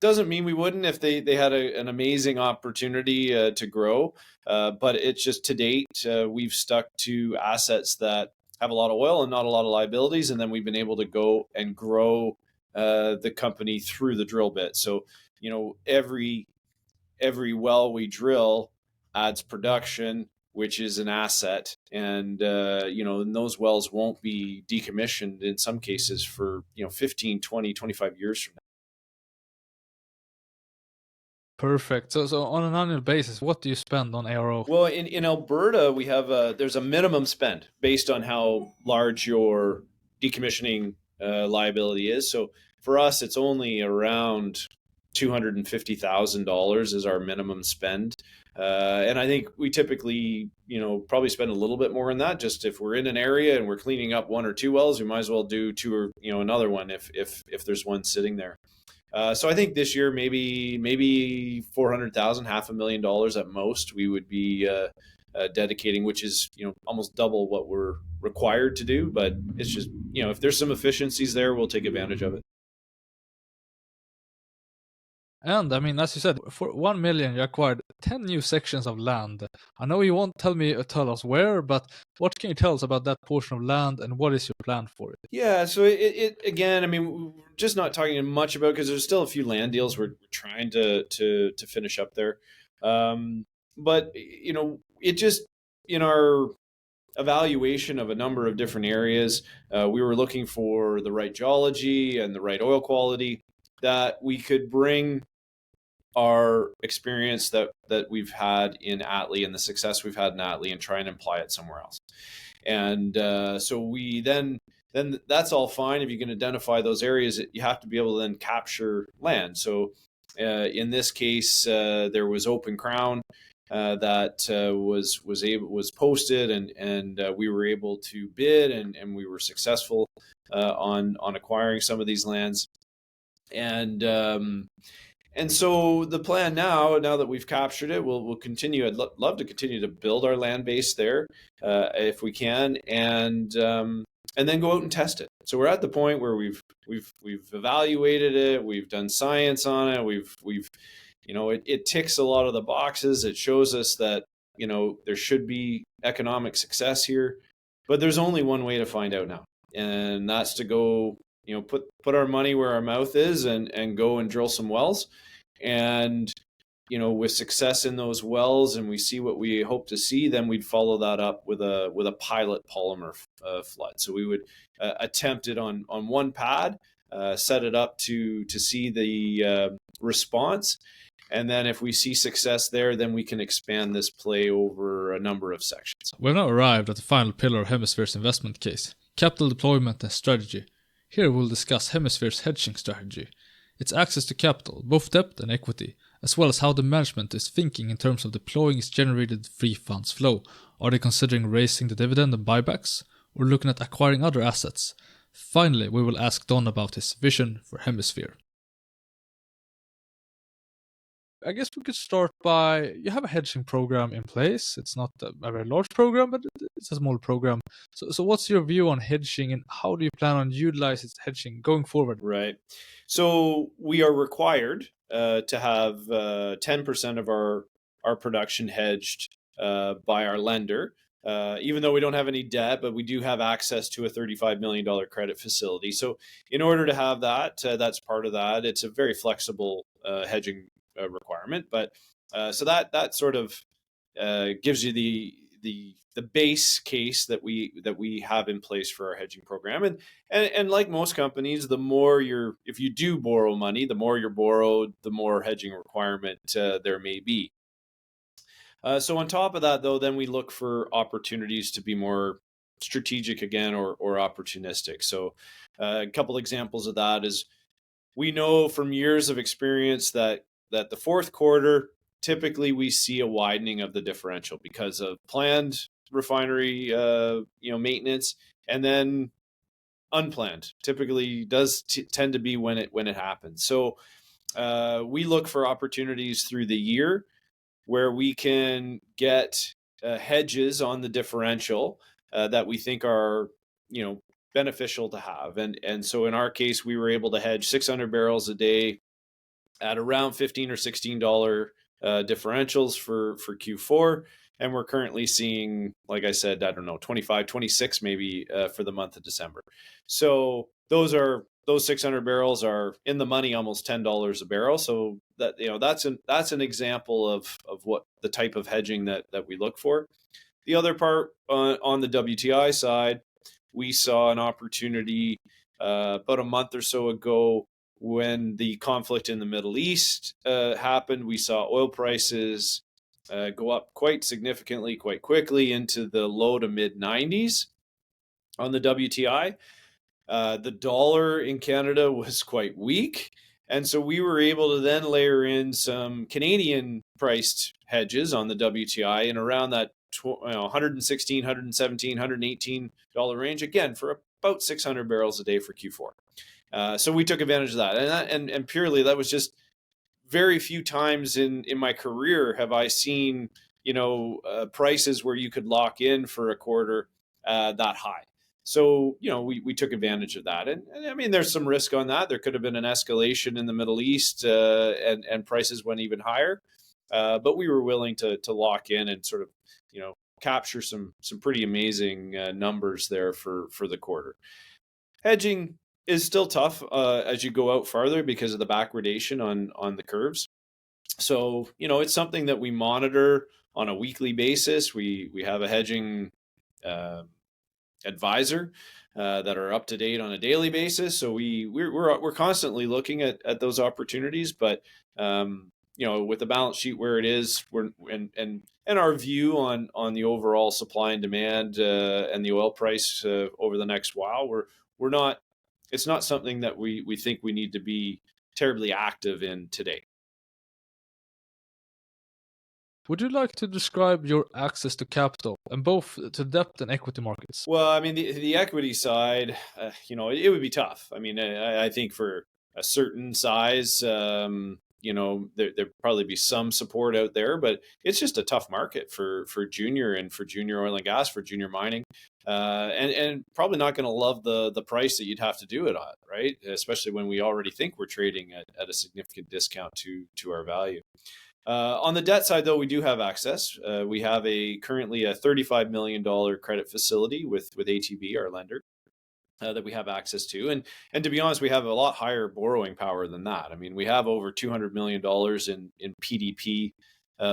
Doesn't mean we wouldn't if they had an amazing opportunity to grow, but it's just to date we've stuck to assets that have a lot of oil and not a lot of liabilities, and then we've been able to go and grow the company through the drill bit. So every well we drill adds production, which is an asset, and and those wells won't be decommissioned in some cases for 15, 20, 25 years from now. Perfect. So on an annual basis, what do you spend on ARO? Well, in Alberta, we have there's a minimum spend based on how large your decommissioning liability is. So for us, it's only around $250,000 is our minimum spend. And I think we typically, probably spend a little bit more than that. Just if we're in an area and we're cleaning up one or two wells, we might as well do two or another one if there's one sitting there. So I think this year maybe 400,000, $500,000 at most we would be dedicating, which is almost double what we're required to do. But it's just if there's some efficiencies there, we'll take advantage of it. And I mean, as you said, for 1 million, you acquired 10 new sections of land. I know you won't tell us where, but what can you tell us about that portion of land and what is your plan for it? Yeah, so it again, I mean, we're just not talking much about because there's still a few land deals we're trying to finish up there. But it just in our evaluation of a number of different areas, we were looking for the right geology and the right oil quality that we could bring our experience that we've had in Atlee and the success we've had in Atlee and try and apply it somewhere else. And so we then that's all fine if you can identify those areas. You have to be able to then capture land. So in this case, there was open crown that was posted, and we were able to bid, and we were successful on acquiring some of these lands. And so the plan now that we've captured it, we'll continue. I'd love to continue to build our land base there if we can, and then go out and test it. So we're at the point where we've evaluated it, we've done science on it, it ticks a lot of the boxes. It shows us that there should be economic success here, but there's only one way to find out now, and that's to go put our money where our mouth is and go and drill some wells. And with success in those wells, and we see what we hope to see, then we'd follow that up with a pilot polymer flood. So we would attempt it on one pad, set it up to see the response, and then if we see success there, then we can expand this play over a number of sections. We've now arrived at the final pillar of Hemisphere's investment case: capital deployment and strategy. Here we'll discuss Hemisphere's hedging strategy, its access to capital, both debt and equity, as well as how the management is thinking in terms of deploying its generated free funds flow. Are they considering raising the dividend and buybacks, or looking at acquiring other assets? Finally, we will ask Don about his vision for Hemisphere. I guess we could start by, you have a hedging program in place. It's not a very large program, but it's a small program. So what's your view on hedging, and how do you plan on utilizing hedging going forward? Right. So we are required to have 10% of our production hedged by our lender, even though we don't have any debt, but we do have access to a $35 million credit facility. So in order to have that, that's part of that. It's a very flexible hedging requirement, but so that sort of gives you the base case that we have in place for our hedging program. And like most companies, if you do borrow money, the more you're borrowed, the more hedging requirement there may be. So on top of that, though, then we look for opportunities to be more strategic again, or opportunistic. So a couple examples of that is, we know from years of experience that the fourth quarter, typically we see a widening of the differential because of planned refinery maintenance, and then unplanned typically does tend to be when it happens. So we look for opportunities through the year where we can get hedges on the differential that we think are beneficial to have. And so in our case, we were able to hedge 600 barrels a day at around $15 or $16 differentials for Q4. And we're currently seeing, like I said, I don't know, 25, 26 maybe for the month of December. So those 600 barrels are in the money, almost $10 a barrel. So that's an example of what the type of hedging that we look for. The other part on the WTI side, we saw an opportunity about a month or so ago when the conflict in the Middle East happened, we saw oil prices go up quite significantly, quite quickly into the low to mid 90s on the WTI. The dollar in Canada was quite weak. And so we were able to then layer in some Canadian priced hedges on the WTI in around that $116, $117, $118 range, again, for about 600 barrels a day for Q4. So we took advantage of that. And purely that was just very few times in my career have I seen, prices where you could lock in for a quarter that high. So, we took advantage of that. And I mean, there's some risk on that. There could have been an escalation in the Middle East and prices went even higher. But we were willing to lock in and sort of, capture some pretty amazing numbers there for the quarter. Hedging is still tough as you go out farther because of the backwardation on the curves. So, it's something that we monitor on a weekly basis. We have a hedging advisor that are up to date on a daily basis. So we're constantly looking at those opportunities, but with the balance sheet where it is, and our view on the overall supply and demand and the oil price over the next while, we're not. It's not something that we think we need to be terribly active in today. Would you like to describe your access to capital and both to debt and equity markets? Well, I mean, the equity side, it would be tough. I mean, I think for a certain size, there'd probably be some support out there, but it's just a tough market for junior and for junior oil and gas, for junior mining, and probably not going to love the price that you'd have to do it at, right? Especially when we already think we're trading at a significant discount to our value. On the debt side, though, we do have access. We have currently a $35 million credit facility with ATB, our lender, that we have access to. And to be honest, we have a lot higher borrowing power than that. I mean, we have over $200 million in PDP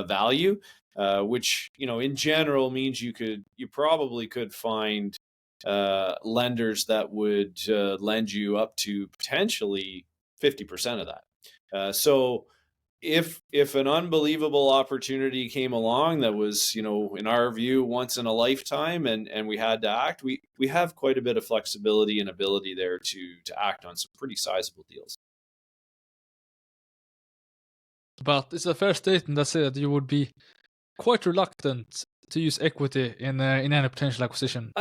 value, which, in general means you probably could find lenders that would lend you up to potentially 50% of that. So if an unbelievable opportunity came along that was, in our view, once in a lifetime, and we had to act, we have quite a bit of flexibility and ability there to act on some pretty sizable deals. But it's a fair statement that said that you would be quite reluctant to use equity in any potential acquisition.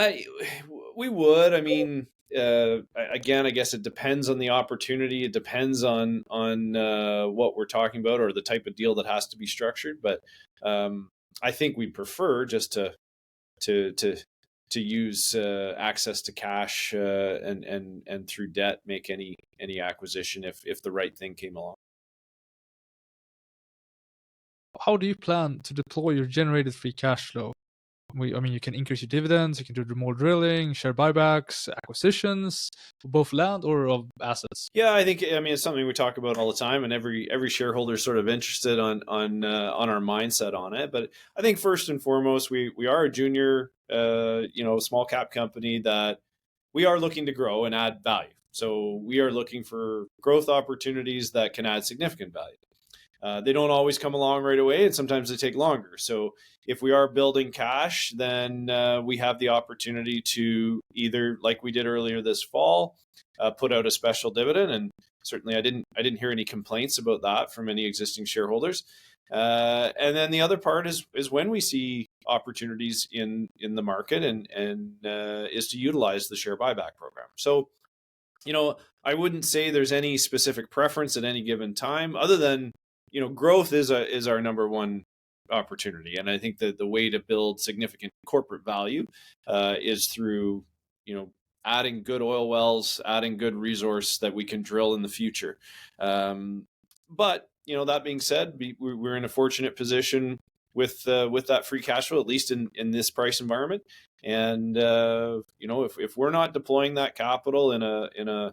We would. I mean, again, I guess it depends on the opportunity. It depends on what we're talking about or the type of deal that has to be structured. But I think we prefer just to use access to cash and through debt make any acquisition if the right thing came along. How do you plan to deploy your generated free cash flow? I mean, you can increase your dividends, you can do more drilling, share buybacks, acquisitions for both land or of assets. Yeah, I mean, it's something we talk about all the time, and every shareholder is sort of interested on our mindset on it. But I think first and foremost, we are a junior, small cap company that we are looking to grow and add value. So we are looking for growth opportunities that can add significant value. They don't always come along right away, and sometimes they take longer. So if we are building cash, then we have the opportunity to either, like we did earlier this fall, put out a special dividend. And certainly I didn't hear any complaints about that from any existing shareholders. And then the other part is when we see opportunities in the market and is to utilize the share buyback program. So, I wouldn't say there's any specific preference at any given time other than, growth is our number one opportunity. And I think that the way to build significant corporate value is through, adding good oil wells, adding good resource that we can drill in the future. But, that being said, we're in a fortunate position with that free cash flow, at least in this price environment. And, if we're not deploying that capital in a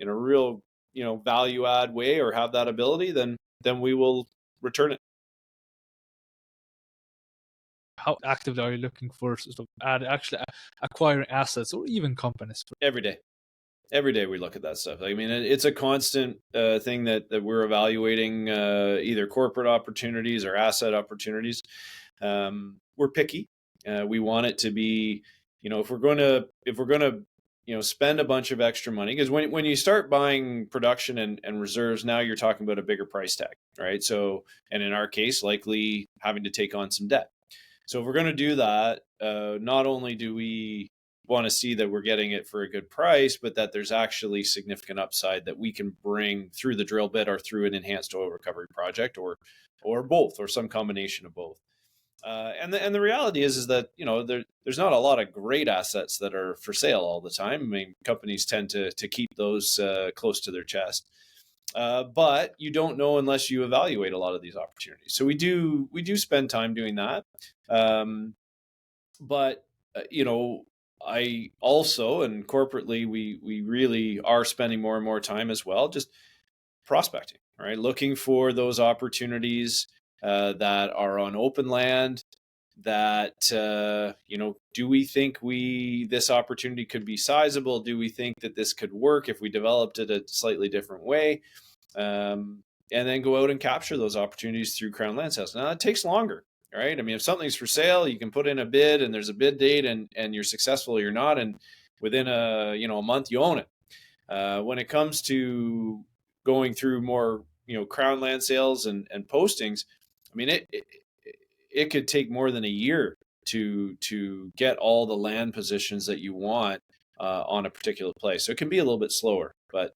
real, value add way or have that ability, then we will return it. How actively are you looking for sort of actually acquiring assets or even companies? Every day. Every day we look at that stuff. I mean, it's a constant thing that we're evaluating either corporate opportunities or asset opportunities. We're picky. We want it to be, if we're going to spend a bunch of extra money, because when you start buying production and reserves, now you're talking about a bigger price tag, right? So, and in our case, likely having to take on some debt. So if we're going to do that, not only do we want to see that we're getting it for a good price, but that there's actually significant upside that we can bring through the drill bit or through an enhanced oil recovery project, or both, or some combination of both. And the reality is that there's not a lot of great assets that are for sale all the time. I mean, companies tend to keep those close to their chest. But you don't know unless you evaluate a lot of these opportunities. So we do spend time doing that. But I also, and corporately, we really are spending more and more time as well, just prospecting, right? Looking for those opportunities that are on open land. That do we think this opportunity could be sizable? Do we think that this could work if we developed it a slightly different way? And then go out and capture those opportunities through Crown Land sales. Now it takes longer, right? I mean, if something's for sale, you can put in a bid and there's a bid date and you're successful or you're not, and within a month you own it. When it comes to going through more Crown Land sales and postings, I mean it could take more than a year to get all the land positions that you want on a particular place. So it can be a little bit slower, but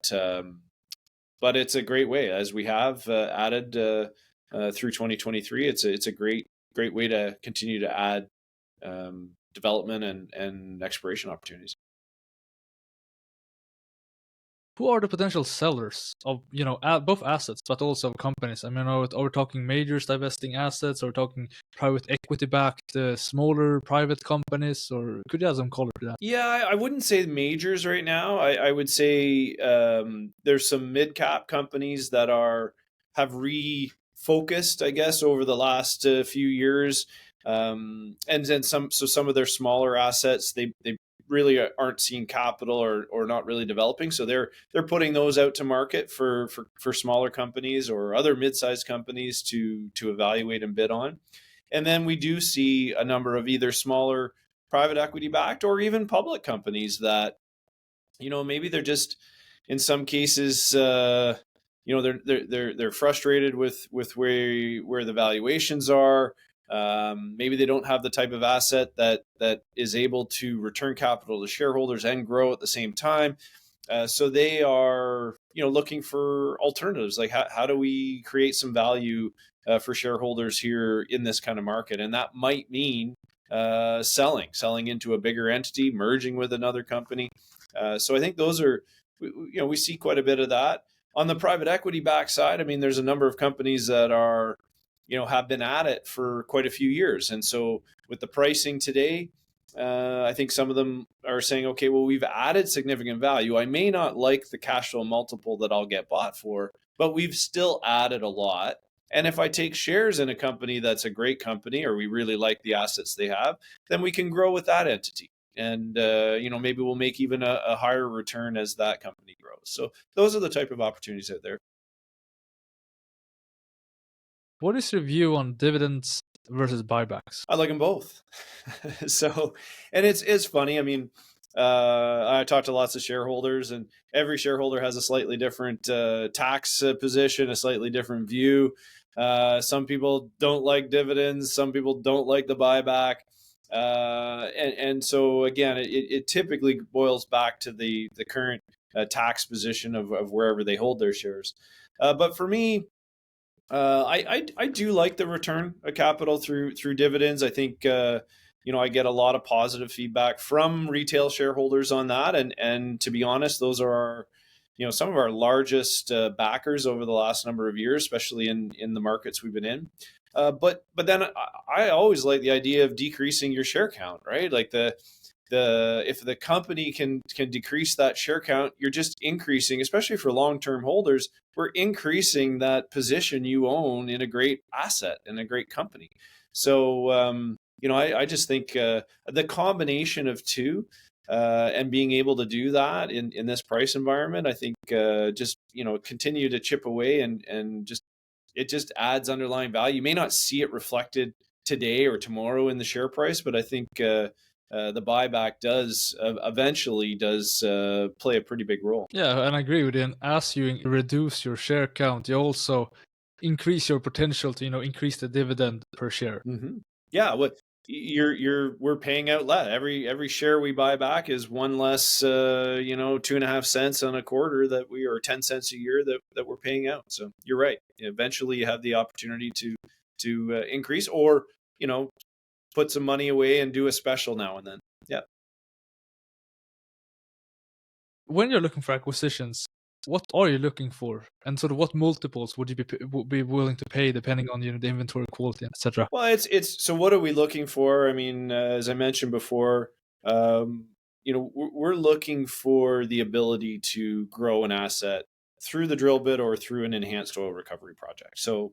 it's a great way, as we have added through 2023. It's a great way to continue to add development and exploration opportunities. Who are the potential sellers of both assets, but also of companies? I mean, are we talking majors divesting assets, or talking private equity backed smaller private companies, or could you add some color to that? Yeah, I wouldn't say majors right now. I would say there's some mid cap companies that have refocused, I guess, over the last few years, and then some of their smaller assets they really aren't seeing capital or not really developing, so they're putting those out to market for smaller companies or other mid-sized companies to evaluate and bid on. And then we do see a number of either smaller private equity backed or even public companies that maybe they're just, in some cases, they're frustrated with where the valuations are. Maybe they don't have the type of asset that is able to return capital to shareholders and grow at the same time. So they are looking for alternatives, like how do we create some value for shareholders here in this kind of market. And that might mean selling into a bigger entity, merging with another company. So I think those are, we see quite a bit of that. On the private equity back side, I mean, there's a number of companies that are have been at it for quite a few years. And so with the pricing today, I think some of them are saying, okay, well, we've added significant value. I may not like the cash flow multiple that I'll get bought for, but we've still added a lot. And if I take shares in a company that's a great company, or we really like the assets they have, then we can grow with that entity. And, maybe we'll make even a higher return as that company grows. So those are the type of opportunities out there. What is your view on dividends versus buybacks? I like them both. So, and it's funny. I mean, I talk to lots of shareholders, and every shareholder has a slightly different tax position, a slightly different view. Some people don't like dividends. Some people don't like the buyback. And so again, it typically boils back to the current tax position of wherever they hold their shares. But for me, I do like the return of capital through dividends. I think I get a lot of positive feedback from retail shareholders on that, and to be honest, those are some of our largest backers over the last number of years, especially in the markets we've been in. But then I always like the idea of decreasing your share count, right? Like if the company can decrease that share count, you're just increasing, especially for long-term holders, we're increasing that position you own in a great asset, in a great company. So, I just think the combination of two, and being able to do that in this price environment, I think just continue to chip away and just it just adds underlying value. You may not see it reflected today or tomorrow in the share price, but I think the buyback does eventually play a pretty big role. Yeah, and I agree with you. And as you reduce your share count, you also increase your potential to increase the dividend per share. Mm-hmm. Yeah, what we're paying out less. Every share we buy back is one less 2.5 cents on a quarter that we or 10 cents a year that we're paying out. So you're right. Eventually you have the opportunity to increase or put some money away and do a special now and then. Yeah. When you're looking for acquisitions, what are you looking for, and sort of what multiples would you be willing to pay depending on the inventory quality, etc.? Well, it's so what are we looking for? I mean, as I mentioned before, we're looking for the ability to grow an asset through the drill bit or through an enhanced oil recovery project. So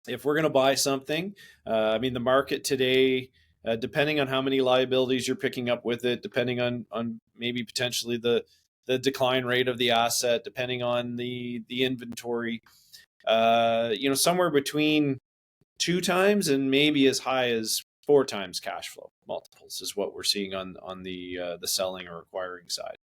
if we're going to buy something, I mean, the market today, depending on how many liabilities you're picking up with it, depending on maybe potentially the decline rate of the asset, depending on the inventory, somewhere between 2 times and maybe as high as 4 times cash flow multiples is what we're seeing on the selling or acquiring side.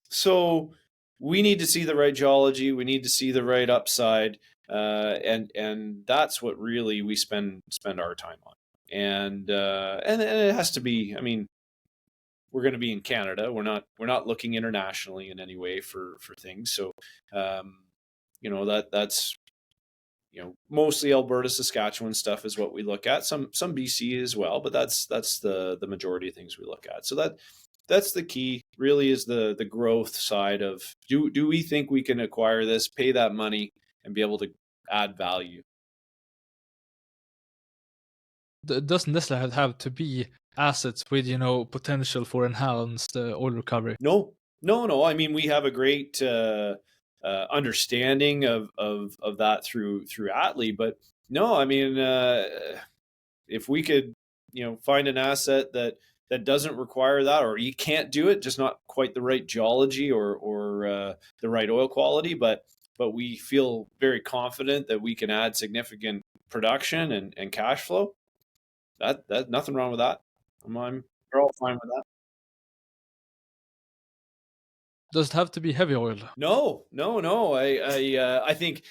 So we need to see the right geology. We need to see the right upside. And that's what really we spend our time on. And it has to be, I mean, we're going to be in Canada. We're not looking internationally in any way for things. So, that's, mostly Alberta, Saskatchewan stuff is what we look at. Some BC as well, but that's the majority of things we look at. So that's the key really is the growth side of do we think we can acquire this, pay that money and be able to add value. It doesn't necessarily have to be assets with potential for enhanced oil recovery. No. I mean, we have a great understanding of that through Atlee, but no, I mean, if we could find an asset that doesn't require that, or you can't do it, just not quite the right geology or the right oil quality, but we feel very confident that we can add significant production and cash flow. That nothing wrong with that. We're all fine with that. Does it have to be heavy oil? No. I think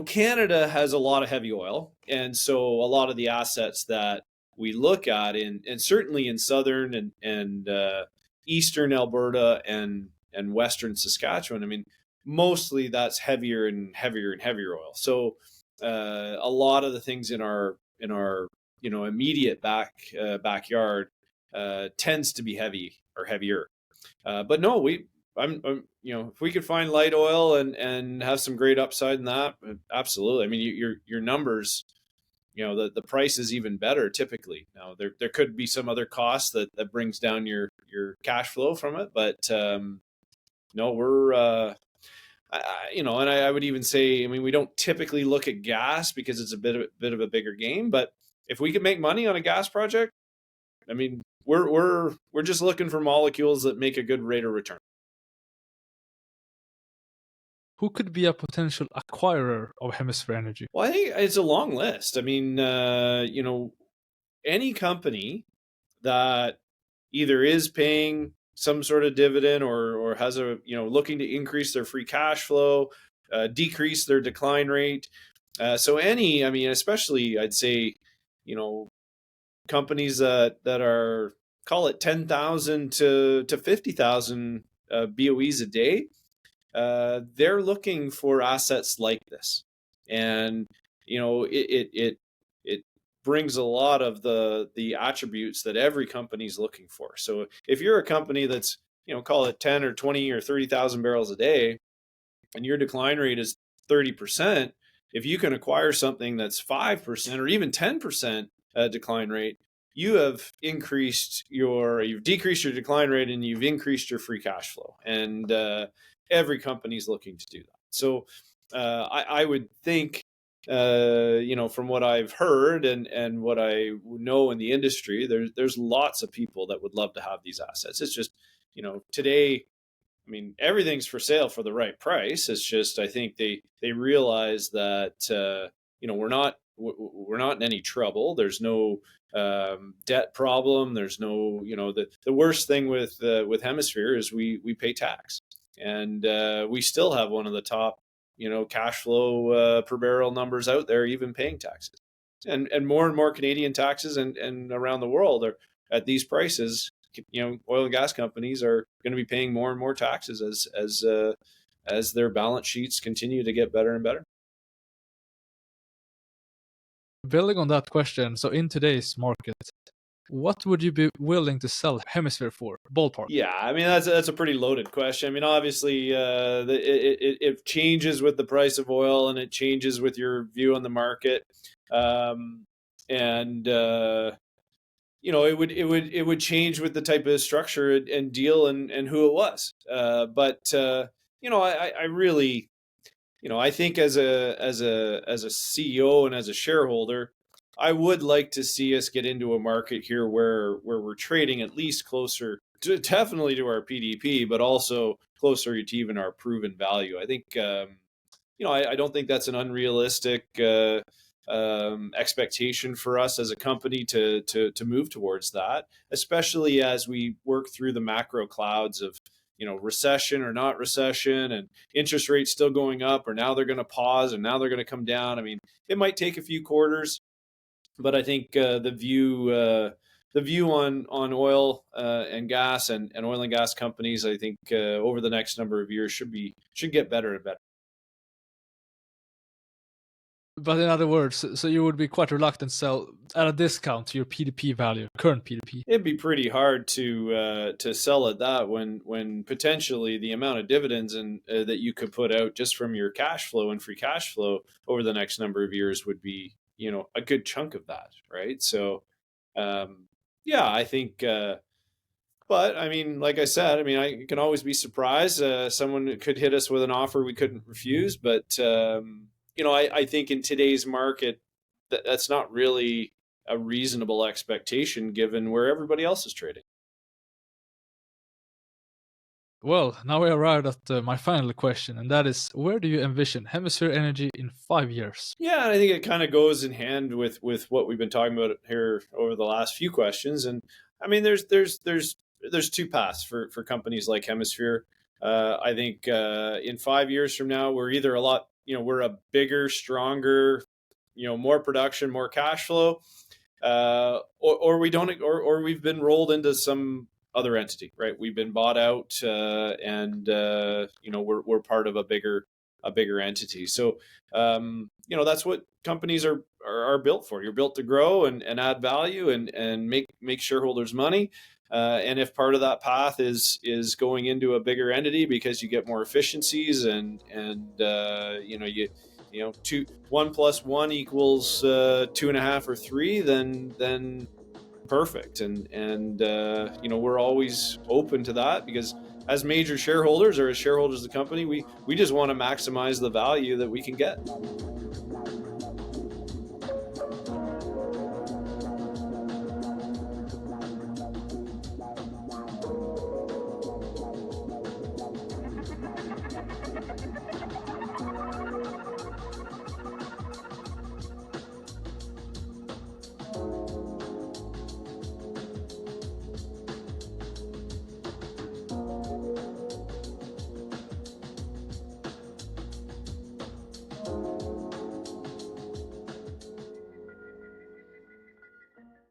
Canada has a lot of heavy oil, and so a lot of the assets that we look at and certainly in southern and eastern Alberta and western Saskatchewan, I mean, mostly that's heavier and heavier and heavier oil. So a lot of the things in our immediate backyard tends to be heavy or heavier. But no, if we could find light oil and have some great upside in that, absolutely. I mean, your numbers, the price is even better typically. Now there could be some other costs that brings down your cash flow from it, but no, we're and I would even say, I mean, we don't typically look at gas because it's a bit of a bigger game, but if we could make money on a gas project, I mean, we're just looking for molecules that make a good rate of return. Who could be a potential acquirer of Hemisphere Energy? Well, I think it's a long list. I mean, any company that either is paying some sort of dividend or has looking to increase their free cash flow, decrease their decline rate. So I mean, especially I'd say, companies that are, call it 10,000 to 50,000 BOEs a day. They're looking for assets like this, and it brings a lot of the attributes that every company's looking for. So if you're a company that's call it 10 or 20 or 30,000 barrels a day, and your decline rate is 30%, if you can acquire something that's 5% or even 10% decline rate, you've decreased your decline rate and you've increased your free cash flow. And every company's looking to do that. So I would think from what I've heard and what I know in the industry, there's lots of people that would love to have these assets. It's just, today, I mean, everything's for sale for the right price. It's just, I think they realize that we're not in any trouble. There's no debt problem. There's no, the worst thing with Hemisphere is we pay tax, and we still have one of the top cash flow per barrel numbers out there, even paying taxes, and more Canadian taxes and around the world are at these prices. Oil and gas companies are going to be paying more and more taxes as their balance sheets continue to get better and better. Building on that question, so in today's market, what would you be willing to sell Hemisphere for, ballpark? Yeah, I mean, that's a pretty loaded question. I mean, obviously, it changes with the price of oil, and it changes with your view on the market, and it would change with the type of structure and deal and who it was. But I really, I think as a CEO and as a shareholder, I would like to see us get into a market here where we're trading at least closer to definitely to our PDP, but also closer to even our proven value. I think I don't think that's an unrealistic expectation for us as a company to move towards that, especially as we work through the macro clouds of recession or not recession, and interest rates still going up, or now they're going to pause, and now they're going to come down. I mean, it might take a few quarters, but I think the view on oil and gas and oil and gas companies, I think over the next number of years should get better and better. But in other words, so you would be quite reluctant to sell at a discount to your PDP value, current PDP. It'd be pretty hard to sell at that when potentially the amount of dividends that you could put out just from your cash flow and free cash flow over the next number of years would be a good chunk of that, right? So I think. But I mean, like I said, I mean, I can always be surprised. Someone could hit us with an offer we couldn't refuse, but I think in today's market, that's not really a reasonable expectation given where everybody else is trading. Well, now we arrived at my final question, and that is, where do you envision Hemisphere Energy in 5 years? Yeah, and I think it kind of goes in hand with what we've been talking about here over the last few questions. And I mean, there's two paths for companies like Hemisphere. I think in 5 years from now, we're either we're a bigger, stronger, more production, more cash flow, or we don't, or we've been rolled into some other entity, right? We've been bought out, and we're part of a bigger entity. So that's what companies are built for. You're built to grow and add value and make shareholders money. And if part of that path is going into a bigger entity because you get more efficiencies and 1 + 1 = 2.5 or 3, then perfect. And we're always open to that, because as major shareholders or as shareholders of the company, we just want to maximize the value that we can get.